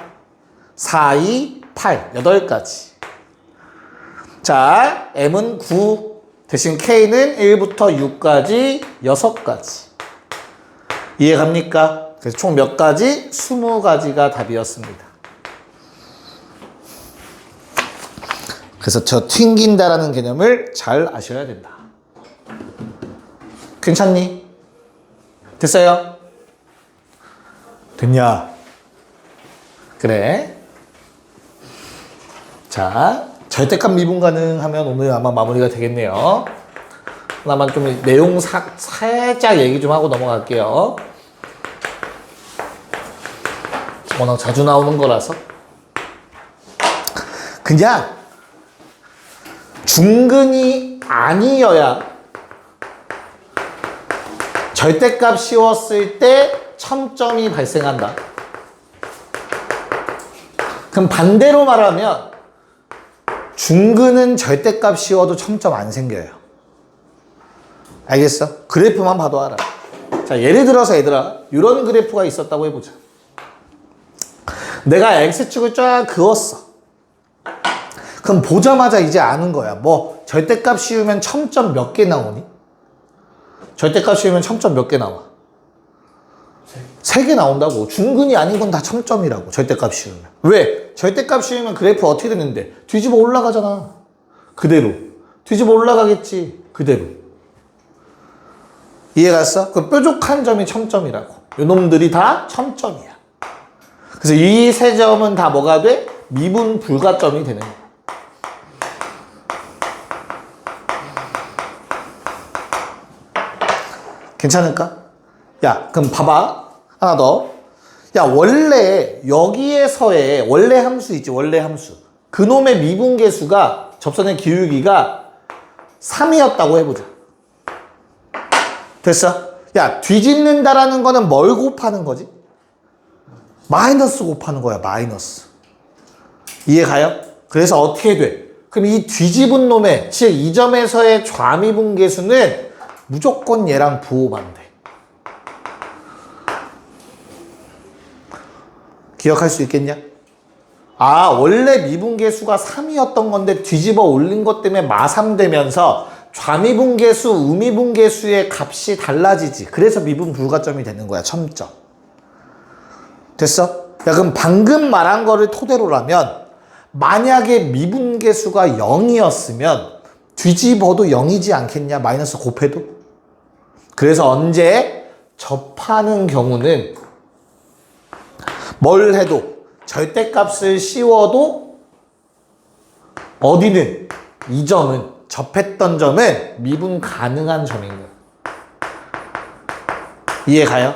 4, 2, 8 8가지. 자, M은 9 대신 K는 1부터 6까지 6가지. 이해갑니까? 그래서 총 몇 가지? 20가지가 답이었습니다. 그래서 저 튕긴다라는 개념을 잘 아셔야 된다. 괜찮니? 됐어요? 됐냐? 그래. 자, 절대값 미분 가능하면 오늘 아마 마무리가 되겠네요. 하나만 좀 내용 살짝 얘기 좀 하고 넘어갈게요. 워낙 자주 나오는 거라서. 그냥 중근이 아니어야 절대값 씌웠을 때 첨점이 발생한다. 그럼 반대로 말하면 중근은 절대값 씌워도 첨점 안 생겨요. 알겠어? 그래프만 봐도 알아. 자, 예를 들어서 얘들아 이런 그래프가 있었다고 해보자. 내가 X축을 쫙 그었어. 그럼 보자마자 이제 아는 거야. 뭐 절대값 씌우면 첨점 몇 개 나오니? 절대값 씌우면 첨점 몇 개 나와? 3개 나온다고. 중근이 아닌 건 다 첨점이라고. 절대값 씌우면. 왜? 절대값 씌우면 그래프 어떻게 되는데? 뒤집어 올라가잖아. 그대로. 뒤집어 올라가겠지. 그대로. 이해갔어? 그 뾰족한 점이 첨점이라고. 요놈들이 다 첨점이야. 그래서 이 세 점은 다 뭐가 돼? 미분 불가점이 되는 거야. 괜찮을까? 야, 그럼 봐봐. 하나 더. 야, 원래 여기에서의 원래 함수 있지, 원래 함수. 그놈의 미분계수가 접선의 기울기가 3이었다고 해보자. 됐어? 야, 뒤집는다라는 거는 뭘 곱하는 거지? 마이너스 곱하는 거야, 마이너스. 이해 가요? 그래서 어떻게 돼? 그럼 이 뒤집은 놈의, 즉 이 점에서의 좌미분계수는 무조건 얘랑 부호만 돼. 기억할 수 있겠냐? 아, 원래 미분계수가 3이었던 건데 뒤집어 올린 것 때문에 마3 되면서 좌미분계수, 우미분계수의 값이 달라지지. 그래서 미분 불가점이 되는 거야, 첨점. 됐어? 야, 그럼 방금 말한 거를 토대로라면 만약에 미분계수가 0이었으면 뒤집어도 0이지 않겠냐? 마이너스 곱해도? 그래서 언제 접하는 경우는 뭘 해도 절대값을 씌워도 어디는 이 점은 접했던 점은 미분 가능한 점인 거예요. 이해 가요?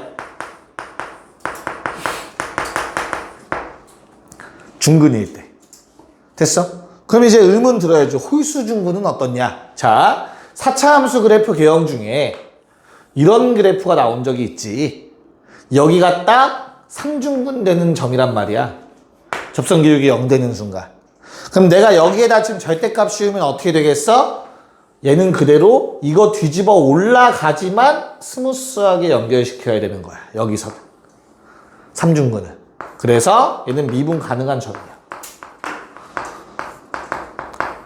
중근일 때. 됐어? 그럼 이제 의문 들어야죠. 홀수 중근은 어떻냐? 자, 4차 함수 그래프 개형 중에 이런 그래프가 나온 적이 있지. 여기가 딱 상중분 되는 점이란 말이야. 접선 기울기 0 되는 순간. 그럼 내가 여기에다 지금 절대값 씌우면 어떻게 되겠어? 얘는 그대로 이거 뒤집어 올라가지만 스무스하게 연결시켜야 되는 거야. 여기서. 삼중근은. 그래서 얘는 미분 가능한 점이야.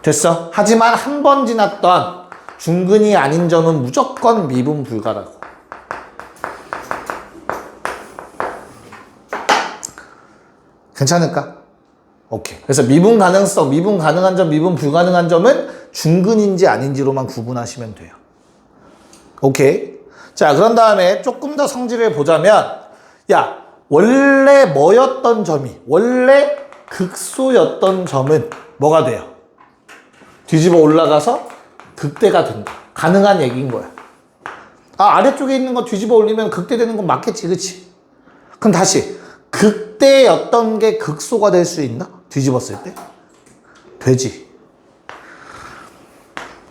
됐어? 하지만 한 번 지났던 중근이 아닌 점은 무조건 미분 불가라고. 괜찮을까? 오케이. 그래서 미분 가능성, 미분 가능한 점, 미분 불가능한 점은 중근인지 아닌지로만 구분하시면 돼요. 오케이. 자, 그런 다음에 조금 더 성질을 보자면, 야, 원래 뭐였던 점이, 원래 극소였던 점은 뭐가 돼요? 뒤집어 올라가서 극대가 된다. 가능한 얘기인 거야. 아, 아래쪽에 있는 거 뒤집어 올리면 극대 되는 건 맞겠지, 그치? 그럼 다시, 극대였던 게 극소가 될 수 있나? 뒤집었을 때? 되지.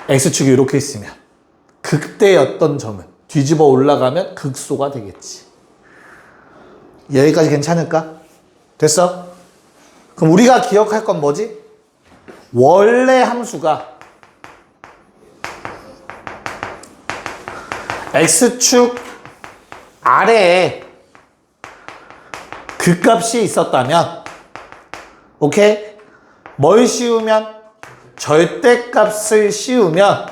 X축이 이렇게 있으면 극대였던 점은 뒤집어 올라가면 극소가 되겠지. 여기까지 괜찮을까? 됐어? 그럼 우리가 기억할 건 뭐지? 원래 함수가 X축 아래에 그 값이 있었다면, 오케이? 뭘 씌우면? 절대값을 씌우면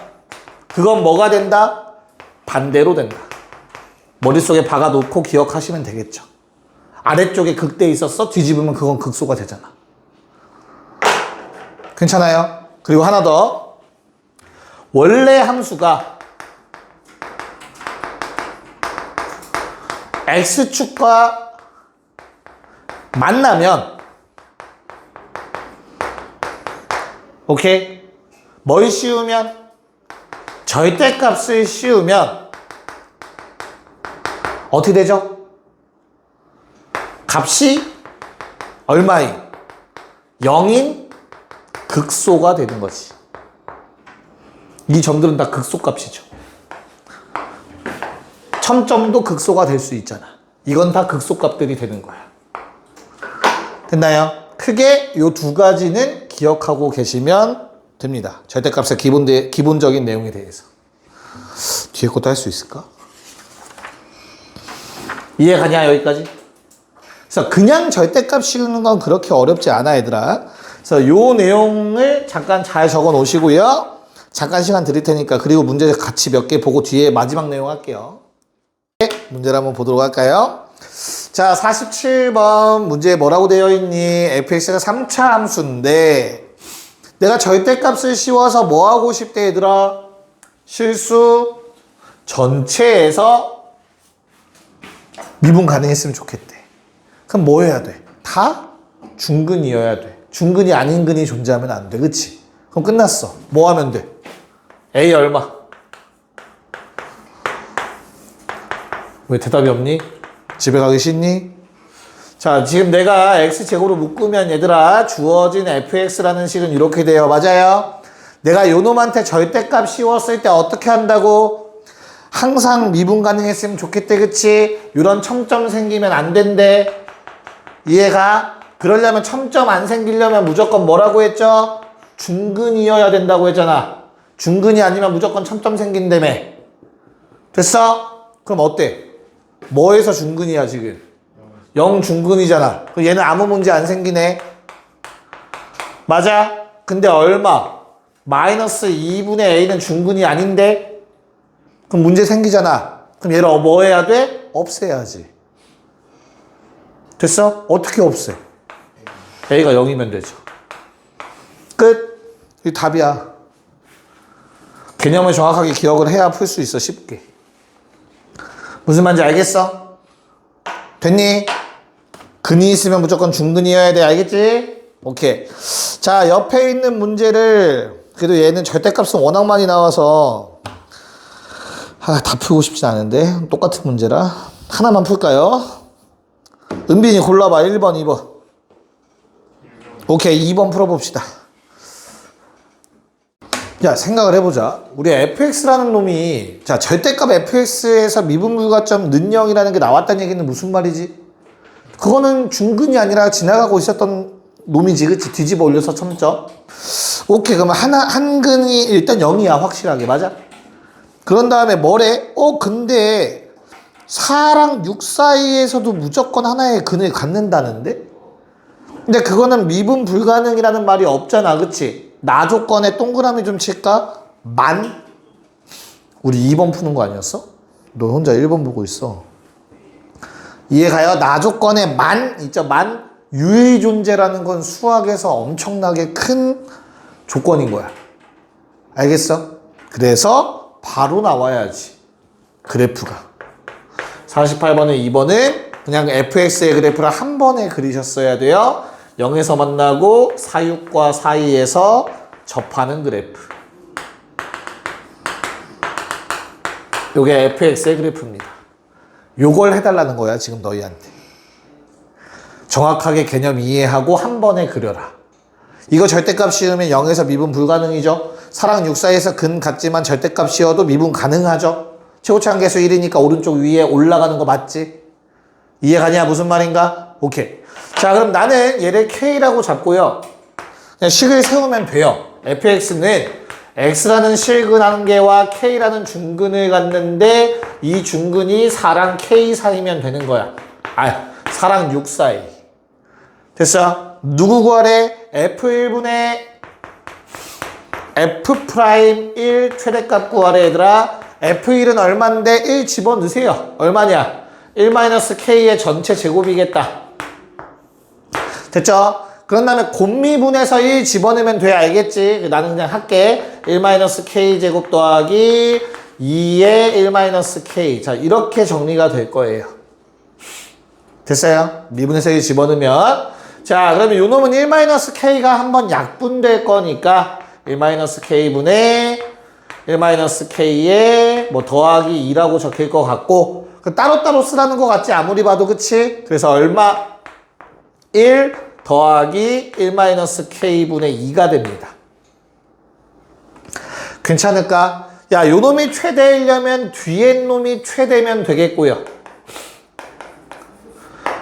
그건 뭐가 된다? 반대로 된다. 머릿속에 박아놓고 기억하시면 되겠죠. 아래쪽에 극대 있었어? 뒤집으면 그건 극소가 되잖아. 괜찮아요? 그리고 하나 더. 원래 함수가 X축과 만나면, 오케이? 뭘 씌우면? 절대값을 씌우면 어떻게 되죠? 값이 얼마인? 0인 극소가 되는 거지. 이 점들은 다 극소값이죠. 첨점도 극소가 될 수 있잖아. 이건 다 극소값들이 되는 거야. 됐나요? 크게 이 두 가지는 기억하고 계시면 됩니다. 절대값의 기본적인 내용에 대해서. 뒤에 것도 할 수 있을까? 이해가냐, 여기까지? 그래서 그냥 절대값 씌우는 건 그렇게 어렵지 않아, 얘들아. 그래서 이 내용을 잠깐 잘 적어 놓으시고요. 잠깐 시간 드릴 테니까, 그리고 문제 같이 몇 개 보고 뒤에 마지막 내용 할게요. 문제를 한번 보도록 할까요? 자, 47번 문제에 뭐라고 되어 있니? fx가 3차 함수인데 내가 절대값을 씌워서 뭐 하고 싶대, 얘들아? 실수 전체에서 미분 가능했으면 좋겠대. 그럼 뭐 해야 돼? 다 중근이어야 돼. 중근이 아닌 근이 존재하면 안 돼. 그치? 그럼 끝났어. 뭐 하면 돼? A 얼마? 왜 대답이 없니? 집에 가기 싫니? 자, 지금 내가 x제곱으로 묶으면 얘들아 주어진 fx라는 식은 이렇게 돼요. 맞아요? 내가 요놈한테 절대값 씌웠을 때 어떻게 한다고? 항상 미분 가능했으면 좋겠대. 그치? 이런 첨점 생기면 안 된대. 이해가? 그러려면 첨점 안 생기려면 무조건 뭐라고 했죠? 중근이어야 된다고 했잖아. 중근이 아니면 무조건 첨점 생긴다며. 됐어? 그럼 어때? 뭐에서 중근이야 지금? 0 중근이잖아. 그럼 얘는 아무 문제 안 생기네. 맞아? 근데 얼마? 마이너스 2분의 a는 중근이 아닌데? 그럼 문제 생기잖아. 그럼 얘를 뭐 해야 돼? 없애야지. 됐어? 어떻게 없애? a가 0이면 되죠. 끝. 이게 답이야. 개념을 정확하게 기억을 해야 풀 수 있어. 쉽게. 무슨 말인지 알겠어? 됐니? 근이 있으면 무조건 중근이어야 돼. 알겠지? 오케이. 자, 옆에 있는 문제를, 그래도 얘는 절대값은 워낙 많이 나와서 다 풀고 싶진 않은데 똑같은 문제라 하나만 풀까요? 은빈이 골라봐. 1번, 2번. 오케이, 2번 풀어봅시다. 야, 생각을 해보자. 우리 fx라는 놈이, 자, 절대값 fx에서 미분불가점 는영이라는 게 나왔다는 얘기는 무슨 말이지? 그거는 중근이 아니라 지나가고 있었던 놈이지, 그치? 뒤집어 올려서 첨점. 오케이, 그러면 한 근이 일단 0이야, 확실하게. 맞아? 그런 다음에 뭐래? 근데 4랑 6 사이에서도 무조건 하나의 근을 갖는다는데? 근데 그거는 미분 불가능이라는 말이 없잖아, 그치? 나 조건에 동그라미 좀 칠까? 만? 우리 2번 푸는 거 아니었어? 너 혼자 1번 보고 있어. 이해가요? 나 조건에 만 있죠? 만? 유의 존재라는 건 수학에서 엄청나게 큰 조건인 거야. 알겠어? 그래서 바로 나와야지. 그래프가. 48번에 2번은 그냥 fx의 그래프를 한 번에 그리셨어야 돼요. 0에서 만나고 4, 6과 사이에서 접하는 그래프. 요게 fx의 그래프입니다. 요걸 해달라는 거야, 지금 너희한테. 정확하게 개념 이해하고 한 번에 그려라. 이거 절대값 씌우면 0에서 미분 불가능이죠. 4랑 6 사이에서 근 같지만 절대값 씌워도 미분 가능하죠. 최고차항계수 1이니까 오른쪽 위에 올라가는 거 맞지? 이해가냐? 무슨 말인가? 오케이. 자, 그럼 나는 얘를 K라고 잡고요. 그냥 식을 세우면 돼요. fx는 x라는 실근 한개와 k라는 중근을 갖는데 이 중근이 4랑 k 사이면 되는 거야. 4랑 6 사이. 됐어? 누구 구하래? f1분의 f'1 최대값 구하래, 얘들아. f1은 얼만데 1 집어넣으세요. 얼마냐? 1-k의 전체 제곱이겠다. 됐죠? 그런 다음에 곱미분해서 1 집어넣으면 돼. 알겠지? 나는 그냥 할게. 1-k 제곱 더하기 2의 1-k. 자, 이렇게 정리가 될 거예요. 됐어요? 미분해서 1 집어넣으면. 자, 그러면 요 놈은 1-k가 한번 약분될 거니까 1-k분의 1-k에 뭐 더하기 2라고 적힐 것 같고, 따로따로 쓰라는 것 같지? 아무리 봐도, 그치? 그래서 얼마? 1 더하기 1-k분의 2가 됩니다. 괜찮을까? 야, 요 놈이 최대이려면 뒤에 놈이 최대면 되겠고요.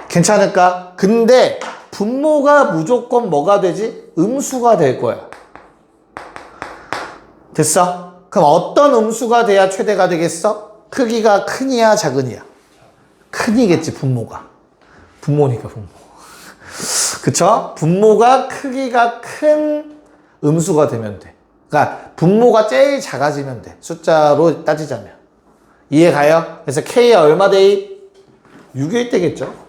괜찮을까? 근데 분모가 무조건 뭐가 되지? 음수가 될 거야. 됐어? 그럼 어떤 음수가 돼야 최대가 되겠어? 크기가 큰이야, 작은이야? 큰이겠지, 분모가. 분모니까, 분모. 그쵸? 분모가 크기가 큰 음수가 되면 돼. 그러니까 분모가 제일 작아지면 돼. 숫자로 따지자면. 이해가요? 그래서 K에 얼마 대입? 6일 때겠죠?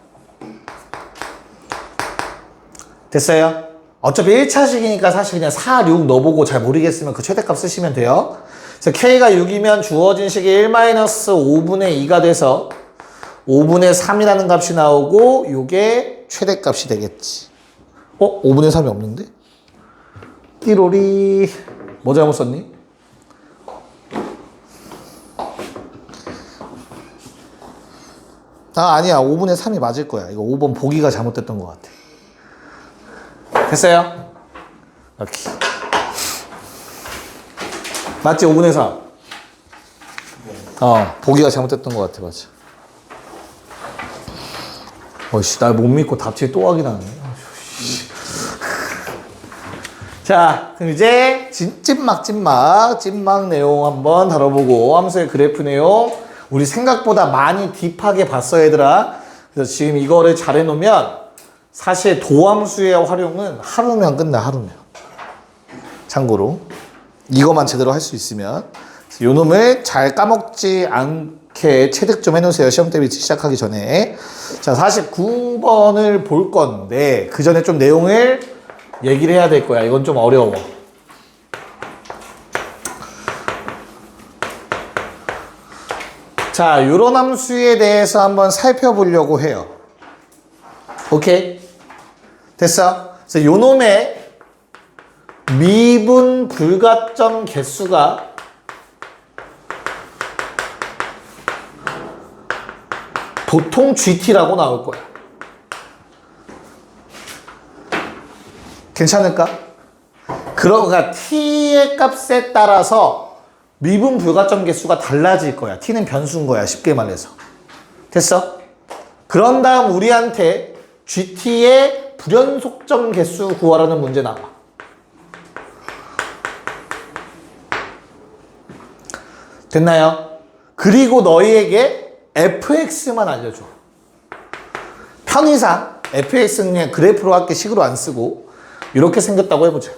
됐어요? 어차피 1차식이니까 사실 그냥 4, 6 넣어보고 잘 모르겠으면 그 최대값 쓰시면 돼요. 그래서 K가 6이면 주어진 식이 1-5분의 2가 돼서 5분의 3이라는 값이 나오고 요게 최대값이 되겠지. 5분의 3이 없는데? 띠로리. 뭐 잘못 썼니? 아니야. 5분의 3이 맞을 거야. 이거 5번 보기가 잘못됐던 것 같아. 됐어요? 이렇게. 맞지? 5분의 3. 보기가 잘못됐던 것 같아. 맞아. 어이씨, 날 못 믿고 답지 또 확인하네. 자, 그럼 이제 찐막 내용 한번 다뤄보고, 함수의 그래프 내용 우리 생각보다 많이 딥하게 봤어, 얘들아. 그래서 지금 이거를 잘 해놓으면 사실 도함수의 활용은 하루면 끝나. 하루면. 참고로 이거만 제대로 할 수 있으면 요 놈을 잘 까먹지 않게 체득 좀 해놓으세요. 시험 대비 시작하기 전에. 자, 49번을 볼 건데 그 전에 좀 내용을 얘기를 해야 될 거야. 이건 좀 어려워. 자, 요런 함수에 대해서 한번 살펴보려고 해요. 오케이? 됐어? 그래서 요 놈의 미분 불가점 개수가 보통 GT라고 나올 거야. 괜찮을까? 그러니까 T의 값에 따라서 미분 불가점 개수가 달라질 거야. T는 변수인 거야. 쉽게 말해서. 됐어? 그런 다음 우리한테 GT의 불연속점 개수 구하라는 문제 나와. 됐나요? 그리고 너희에게 fx만 알려줘. 편의상 fx는 그냥 그래프로 할게 식으로 안 쓰고 이렇게 생겼다고 해보자.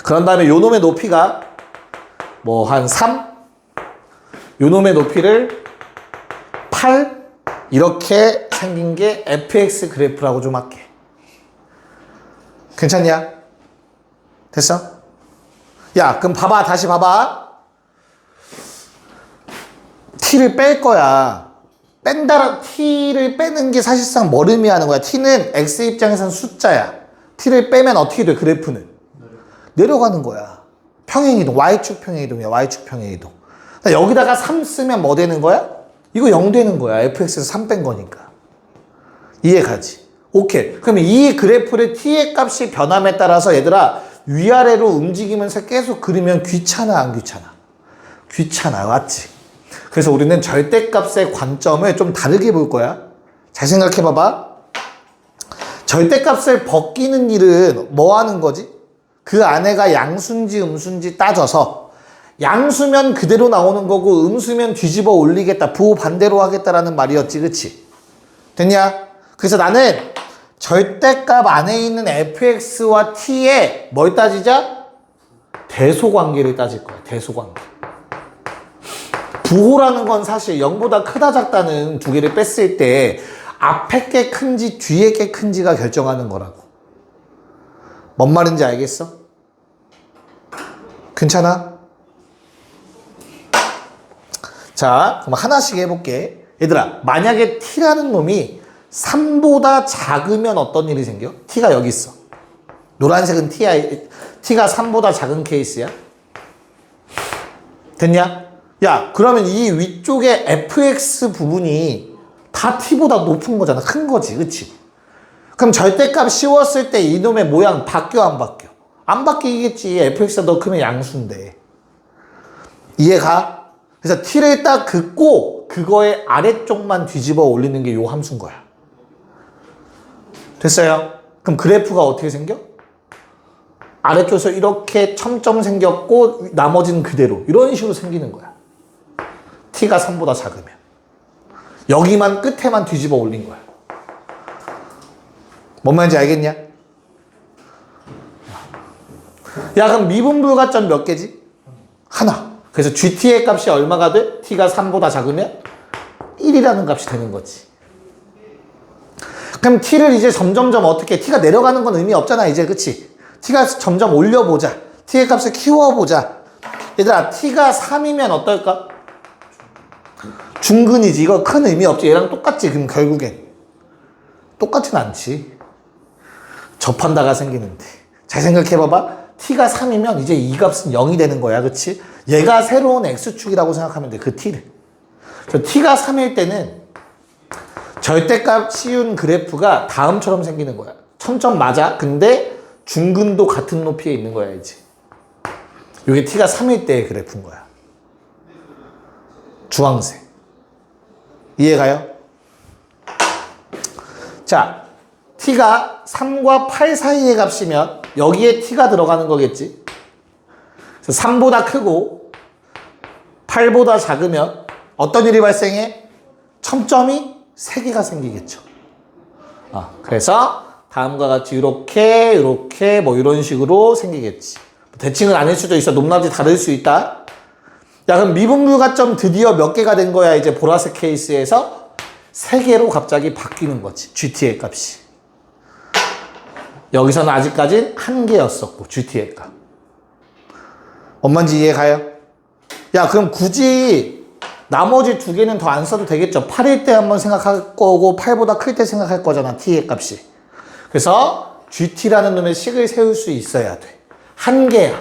그런 다음에 요 놈의 높이가 뭐 한 3? 요 놈의 높이를 8? 이렇게 생긴 게 fx 그래프라고 좀 할게. 괜찮냐? 됐어? 야, 그럼 봐봐. 다시 봐봐. t를 뺄 거야. t를 빼는 게 사실상 뭘 의미하는 거야? t는 x 입장에선 숫자야. t를 빼면 어떻게 돼? 그래프는 내려가는 거야. 평행이동, y축 평행이동이야. y축 평행이동. 여기다가 3 쓰면 뭐 되는 거야? 이거 0 되는 거야. fx에서 3 뺀 거니까. 이해가지? 오케이. 그러면 이 그래프의 t의 값이 변함에 따라서 얘들아 위아래로 움직이면서 계속 그리면 귀찮아 안 귀찮아? 귀찮아. 맞지? 그래서 우리는 절대값의 관점을 좀 다르게 볼 거야. 잘 생각해 봐봐. 절대값을 벗기는 일은 뭐 하는 거지? 그 안에가 양수인지 음수인지 따져서 양수면 그대로 나오는 거고 음수면 뒤집어 올리겠다. 부호 반대로 하겠다라는 말이었지. 그치? 됐냐? 그래서 나는 절대값 안에 있는 fx와 t의 뭘 따지자? 대소관계를 따질 거야. 대소관계. 부호라는 건 사실 0보다 크다 작다는 두 개를 뺐을 때 앞에 게 큰지 뒤에 게 큰지가 결정하는 거라고. 뭔 말인지 알겠어? 괜찮아? 자, 그럼 하나씩 해볼게. 얘들아, 만약에 t라는 놈이 3보다 작으면 어떤 일이 생겨? t가 여기 있어. 노란색은 t가 3보다 작은 케이스야. 됐냐? 야, 그러면 이 위쪽에 fx 부분이 다 t보다 높은 거잖아. 큰 거지. 그치? 그럼 절대값 씌웠을 때 이놈의 모양 바뀌어 안 바뀌어? 안 바뀌겠지. fx가 더 크면 양수인데. 이해가? 그래서 t를 딱 긋고 그거의 아래쪽만 뒤집어 올리는 게 요 함수인 거야. 됐어요? 그럼 그래프가 어떻게 생겨? 아래쪽에서 이렇게 첨점 생겼고 나머지는 그대로 이런 식으로 생기는 거야. t가 3보다 작으면. 여기만 끝에만 뒤집어 올린 거야. 뭔 말인지 알겠냐? 야, 그럼 미분불가점 몇 개지? 하나. 그래서 gt의 값이 얼마가 돼? t가 3보다 작으면 1이라는 값이 되는 거지. 그럼 t를 이제 점점점 어떻게, t가 내려가는 건 의미 없잖아 이제. 그치? t가 점점 올려보자. t의 값을 키워보자. 얘들아, t가 3이면 어떨까? 중근이지. 이거 큰 의미 없지. 얘랑 똑같지. 그럼 결국엔 똑같진 않지. 접한다가 생기는데. 잘 생각해봐봐. t가 3이면 이제 이 값은 0이 되는 거야. 그치? 얘가 새로운 x축이라고 생각하면 돼. 그 t를. 그래서 t가 3일 때는 절대값 씌운 그래프가 다음처럼 생기는 거야. 첨점 맞아. 근데 중근도 같은 높이에 있는 거야 이제. 이게 t가 3일 때의 그래프인 거야. 주황색. 이해가요? 자, t가 3과 8 사이의 값이면 여기에 t가 들어가는 거겠지. 그래서 3보다 크고 8보다 작으면 어떤 일이 발생해? 첨점이 3개가 생기겠죠. 그래서 다음과 같이 이렇게 뭐 이런 식으로 생기겠지. 대칭은 아닐 수도 있어. 높낮이 다를 수 있다. 야, 그럼 미분불가점 드디어 몇 개가 된 거야? 이제 보라색 케이스에서 3개로 갑자기 바뀌는 거지. GT의 값이. 여기서는 아직까지 1개였었고, GT의 값. 뭔지 이해가요? 야, 그럼 굳이 나머지 2개는 더 안 써도 되겠죠. 8일 때 한번 생각할 거고 8보다 클 때 생각할 거잖아. t의 값이. 그래서 gt라는 놈의 식을 세울 수 있어야 돼. 1개야.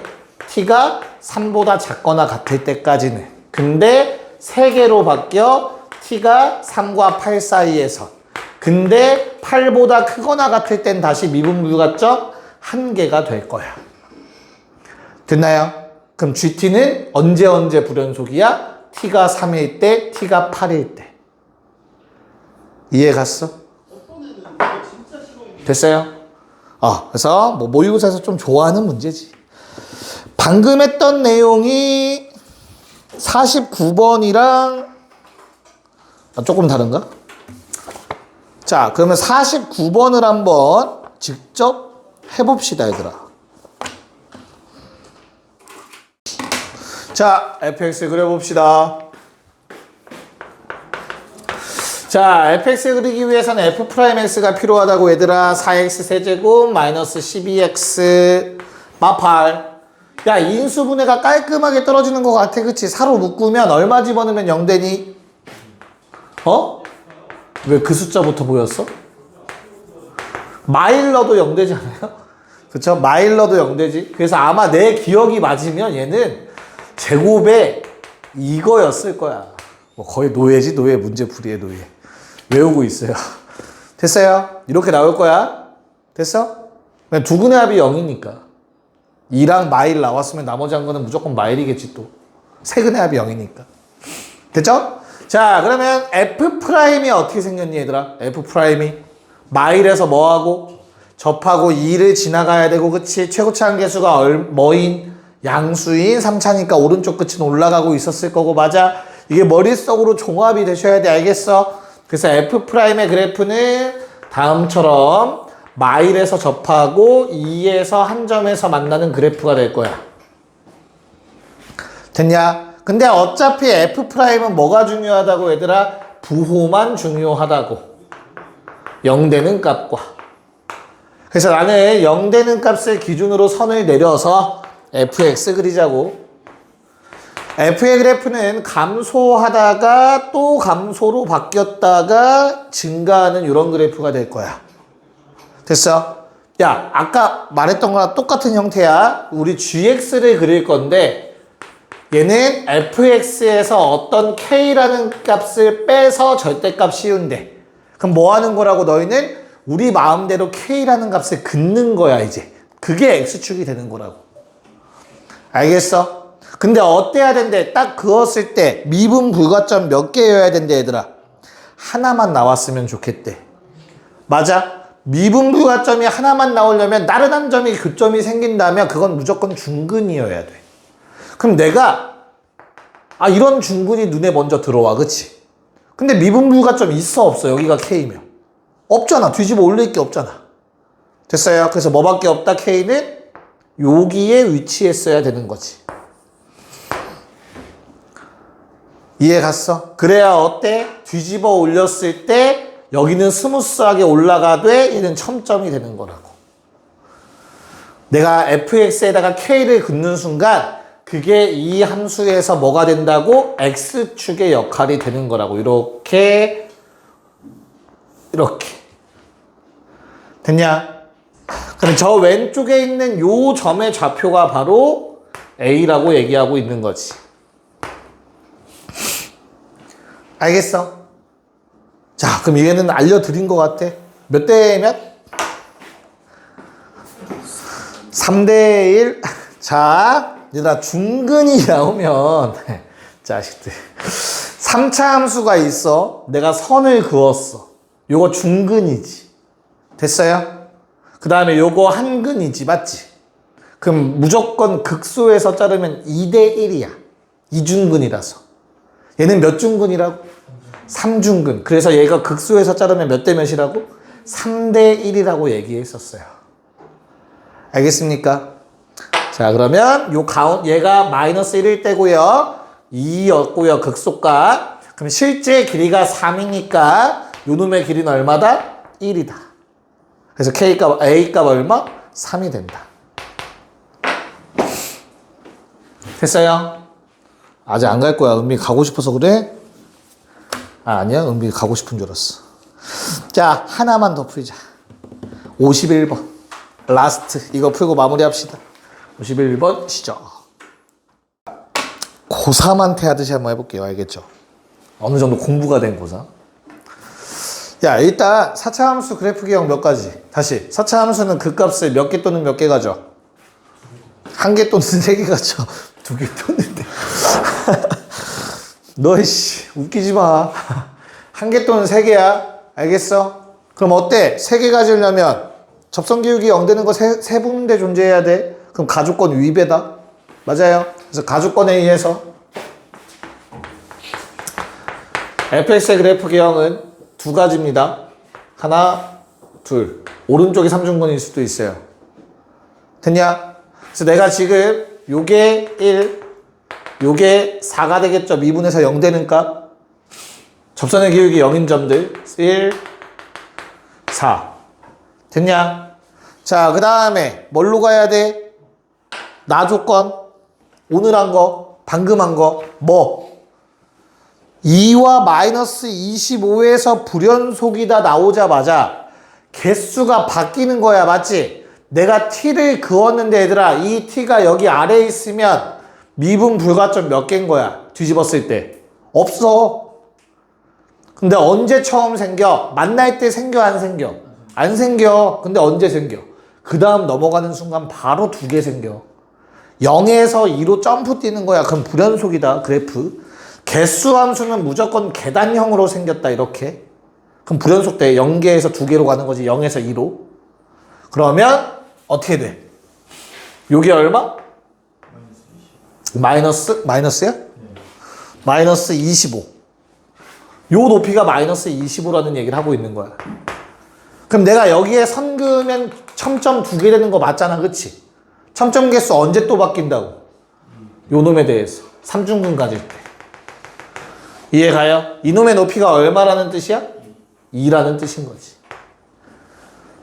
t가 3보다 작거나 같을 때까지는. 근데 3개로 바뀌어 t가 3과 8 사이에서. 근데 8보다 크거나 같을 땐 다시 미분불가점 1개가 될 거야. 됐나요? 그럼 GT는 언제 불연속이야? t가 3일 때, t가 8일 때. 이해 갔어? 됐어요? 그래서 뭐 모의고사에서 좀 좋아하는 문제지. 방금 했던 내용이 49번이랑 조금 다른가? 자, 그러면 49번을 한번 직접 해봅시다, 얘들아. 자, fx 그려봅시다. 자, fx 그리기 위해서는 f'x가 필요하다고 얘들아. 4x 세제곱 마이너스 12x 마팔. 야, 인수분해가 깔끔하게 떨어지는 것 같아. 그치? 4로 묶으면 얼마 집어넣으면 0 되니? 왜 그 숫자부터 보였어? 마일러도 0 되지 않아요? 그쵸? 마일러도 0 되지. 그래서 아마 내 기억이 맞으면 얘는 제곱에 이거였을 거야. 뭐 거의 노예지, 노예. 문제풀이의 노예. 외우고 있어요. 됐어요? 이렇게 나올 거야. 됐어? 그냥 두근의 합이 0이니까. 2랑 마일 나왔으면 나머지 한 거는 무조건 마일이겠지 또. 세근의 합이 0이니까. 됐죠? 자, 그러면 F'이 어떻게 생겼니 얘들아? F'이 마일에서 뭐하고? 접하고 2를 지나가야 되고, 그치? 최고차 한계수가 뭐인? 양수인 3차니까 오른쪽 끝은 올라가고 있었을 거고, 맞아? 이게 머릿속으로 종합이 되셔야 돼. 알겠어? 그래서 F'의 그래프는 다음처럼 마일에서 접하고 2에서 한 점에서 만나는 그래프가 될 거야. 됐냐? 근데 어차피 F'은 뭐가 중요하다고 얘들아? 부호만 중요하다고. 0 되는 값과. 그래서 나는 0 되는 값을 기준으로 선을 내려서 fx 그리자고. f의 그래프는 감소하다가 또 감소로 바뀌었다가 증가하는 이런 그래프가 될 거야. 됐어? 야, 아까 말했던 거랑 똑같은 형태야. 우리 gx를 그릴 건데 얘는 fx에서 어떤 k라는 값을 빼서 절대값 씌운대. 그럼 뭐 하는 거라고? 너희는 우리 마음대로 k라는 값을 긋는 거야 이제. 그게 x축이 되는 거라고. 알겠어? 근데 어때야 된대? 딱 그었을 때 미분 불가점 몇 개여야 된대 얘들아? 하나만 나왔으면 좋겠대. 맞아? 미분 불가점이 하나만 나오려면 나른한 점이 교점이 생긴다면 그건 무조건 중근이어야 돼. 그럼 내가 이런 중근이 눈에 먼저 들어와. 그치? 근데 미분 불가점 있어 없어? 여기가 K면 없잖아. 뒤집어 올릴 게 없잖아. 됐어요? 그래서 뭐밖에 없다? K는 여기에 위치했어야 되는 거지. 이해 갔어? 그래야 어때? 뒤집어 올렸을 때 여기는 스무스하게 올라가되 얘는 첨점이 되는 거라고. 내가 fx에다가 k를 긋는 순간 그게 이 함수에서 뭐가 된다고? x축의 역할이 되는 거라고. 이렇게 됐냐? 그럼 저 왼쪽에 있는 요 점의 좌표가 바로 a라고 얘기하고 있는 거지. 알겠어? 자, 그럼 얘는 알려드린 것 같아. 몇 대 몇? 3대 1. 자, 얘들아 중근이 나오면 자식들 3차 함수가 있어. 내가 선을 그었어. 요거 중근이지. 됐어요? 그 다음에 요거 한근이지. 맞지? 그럼 무조건 극소에서 자르면 2대 1이야. 이중근이라서. 얘는 몇 중근이라고? 3중근. 그래서 얘가 극소에서 자르면 몇 대 몇이라고? 3대 1이라고 얘기했었어요. 알겠습니까? 자, 그러면 얘가 마이너스 1일 때고요. 2였고요. 극소값. 그럼 실제 길이가 3이니까 요 놈의 길이는 얼마다? 1이다. 그래서 K값, A값 얼마? 3이 된다. 됐어요? 아직 안 갈 거야. 은비 가고 싶어서 그래? 아니야. 은비 가고 싶은 줄 알았어. 자, 하나만 더 풀자. 51번. 라스트. 이거 풀고 마무리합시다. 51번 시작. 고3한테 하듯이 한번 해볼게요. 알겠죠? 어느 정도 공부가 된 고3. 야, 일단 4차 함수 그래프 기억 몇 가지. 다시. 4차 함수는 그 값을 몇 개 또는 몇 개 가져? 한 개 또는 세 개 가져. 두 개 또는데. 너 씨 웃기지 마. 한 개 또는 세 개야. 알겠어? 그럼 어때? 세 개 가지려면 접선기울기 0되는 거 세 군데 존재해야 돼. 그럼 가주권 위배다. 맞아요. 그래서 가주권에 의해서 fx의 그래프 기형은 두 가지입니다. 하나, 둘. 오른쪽이 삼중근일 수도 있어요. 됐냐? 그래서 내가 지금 요게 1, 요게 4가 되겠죠. 미분에서 0 되는 값. 접선의 기울기 0인 점들 1, 4. 됐냐? 자, 그 다음에 뭘로 가야 돼? 나 조건. 오늘 한 거, 방금 한 거, 뭐? 2와 마이너스 25에서 불연속이다 나오자마자 개수가 바뀌는 거야. 맞지? 내가 t를 그었는데 얘들아, 이 t가 여기 아래에 있으면 미분 불가점 몇 개인 거야? 뒤집었을 때. 없어. 근데 언제 처음 생겨? 만날 때 생겨, 안 생겨? 안 생겨. 근데 언제 생겨? 그 다음 넘어가는 순간 바로 두 개 생겨. 0에서 2로 점프 뛰는 거야. 그럼 불연속이다, 그래프. 개수 함수는 무조건 계단형으로 생겼다, 이렇게. 그럼 불연속 때 0개에서 2개로 가는 거지, 0에서 2로. 그러면 어떻게 돼? 요게 얼마? 마이너스야? 마이너스 25. 요 높이가 마이너스 25라는 얘기를 하고 있는 거야. 그럼 내가 여기에 선 그으면 첨점 2개 되는 거 맞잖아, 그치? 첨점 개수 언제 또 바뀐다고? 요 놈에 대해서. 삼중근 가질 때. 이해가요? 이놈의 높이가 얼마라는 뜻이야? 2라는 뜻인 거지.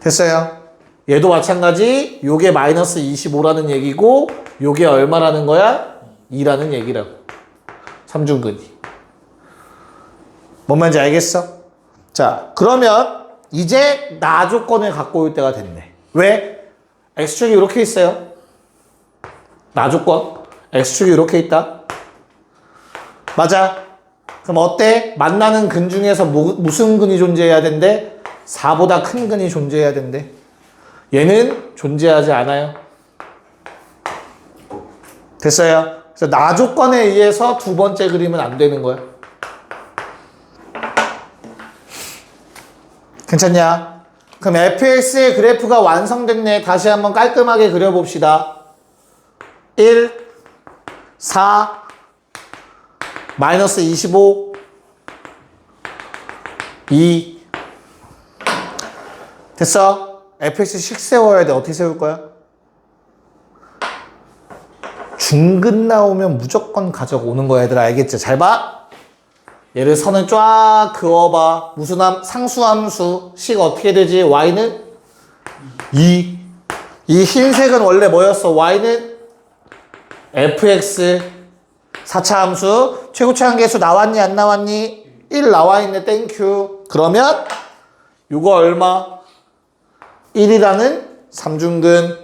됐어요? 얘도 마찬가지. 요게 마이너스 25라는 얘기고 요게 얼마라는 거야? 2라는 얘기라고. 삼중근이. 뭔 말인지 알겠어? 자, 그러면 이제 나 조건을 갖고 올 때가 됐네. 왜? x축이 이렇게 있어요. 나 조건. x축이 이렇게 있다. 맞아. 그럼 어때? 만나는 근 중에서 무슨 근이 존재해야 된대? 4보다 큰 근이 존재해야 된대. 얘는 존재하지 않아요. 됐어요? 그래서 나 조건에 의해서 두 번째 그림은 안 되는 거야. 괜찮냐? 그럼 fx의 그래프가 완성됐네. 다시 한번 깔끔하게 그려봅시다. 1, 4, 마이너스 25, 2. 됐어? fx 식 세워야 돼. 어떻게 세울 거야? 중근 나오면 무조건 가져오는 거야, 얘들아. 알겠지? 잘 봐. 얘를 선을 쫙 그어봐. 무슨 상수함수. 식 어떻게 되지? y는 2. 이 흰색은 원래 뭐였어? y는 fx. 4차 함수. 최고차 한계수 나왔니? 안 나왔니? 1 나와있네. 땡큐. 그러면 요거 얼마? 1이라는 삼중근.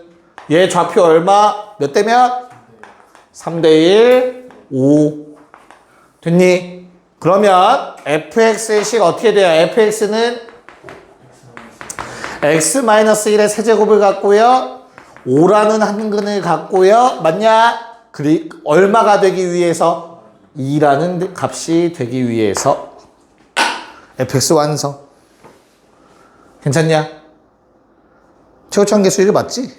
얘 좌표 얼마? 몇 대 몇? 3대1, 5. 됐니? 그러면 fx의 식 어떻게 돼요? fx는 x-1의 세제곱을 갖고요. 5라는 한근을 갖고요. 맞냐? 얼마가 되기 위해서? 2라는 값이 되기 위해서. fx 완성. 괜찮냐? 최고차한계수 1 맞지?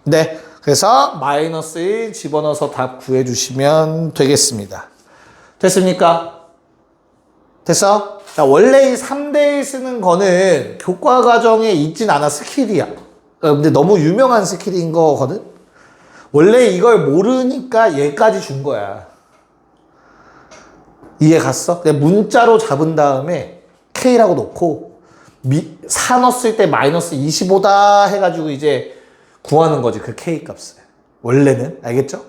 네. 그래서 마이너스 1 집어넣어서 답 구해주시면 되겠습니다. 됐습니까? 됐어? 자, 원래 이 3대1 쓰는 거는 교과 과정에 있진 않아. 스킬이야. 근데 너무 유명한 스킬인 거거든? 원래 이걸 모르니까 얘까지 준 거야. 이해 갔어? 근데 문자로 잡은 다음에 K라고 놓고 4 넣었을 때 마이너스 25다 해가지고 이제 구하는 거지. 그 K 값을. 원래는. 알겠죠?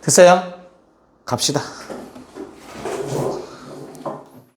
됐어요? 갑시다.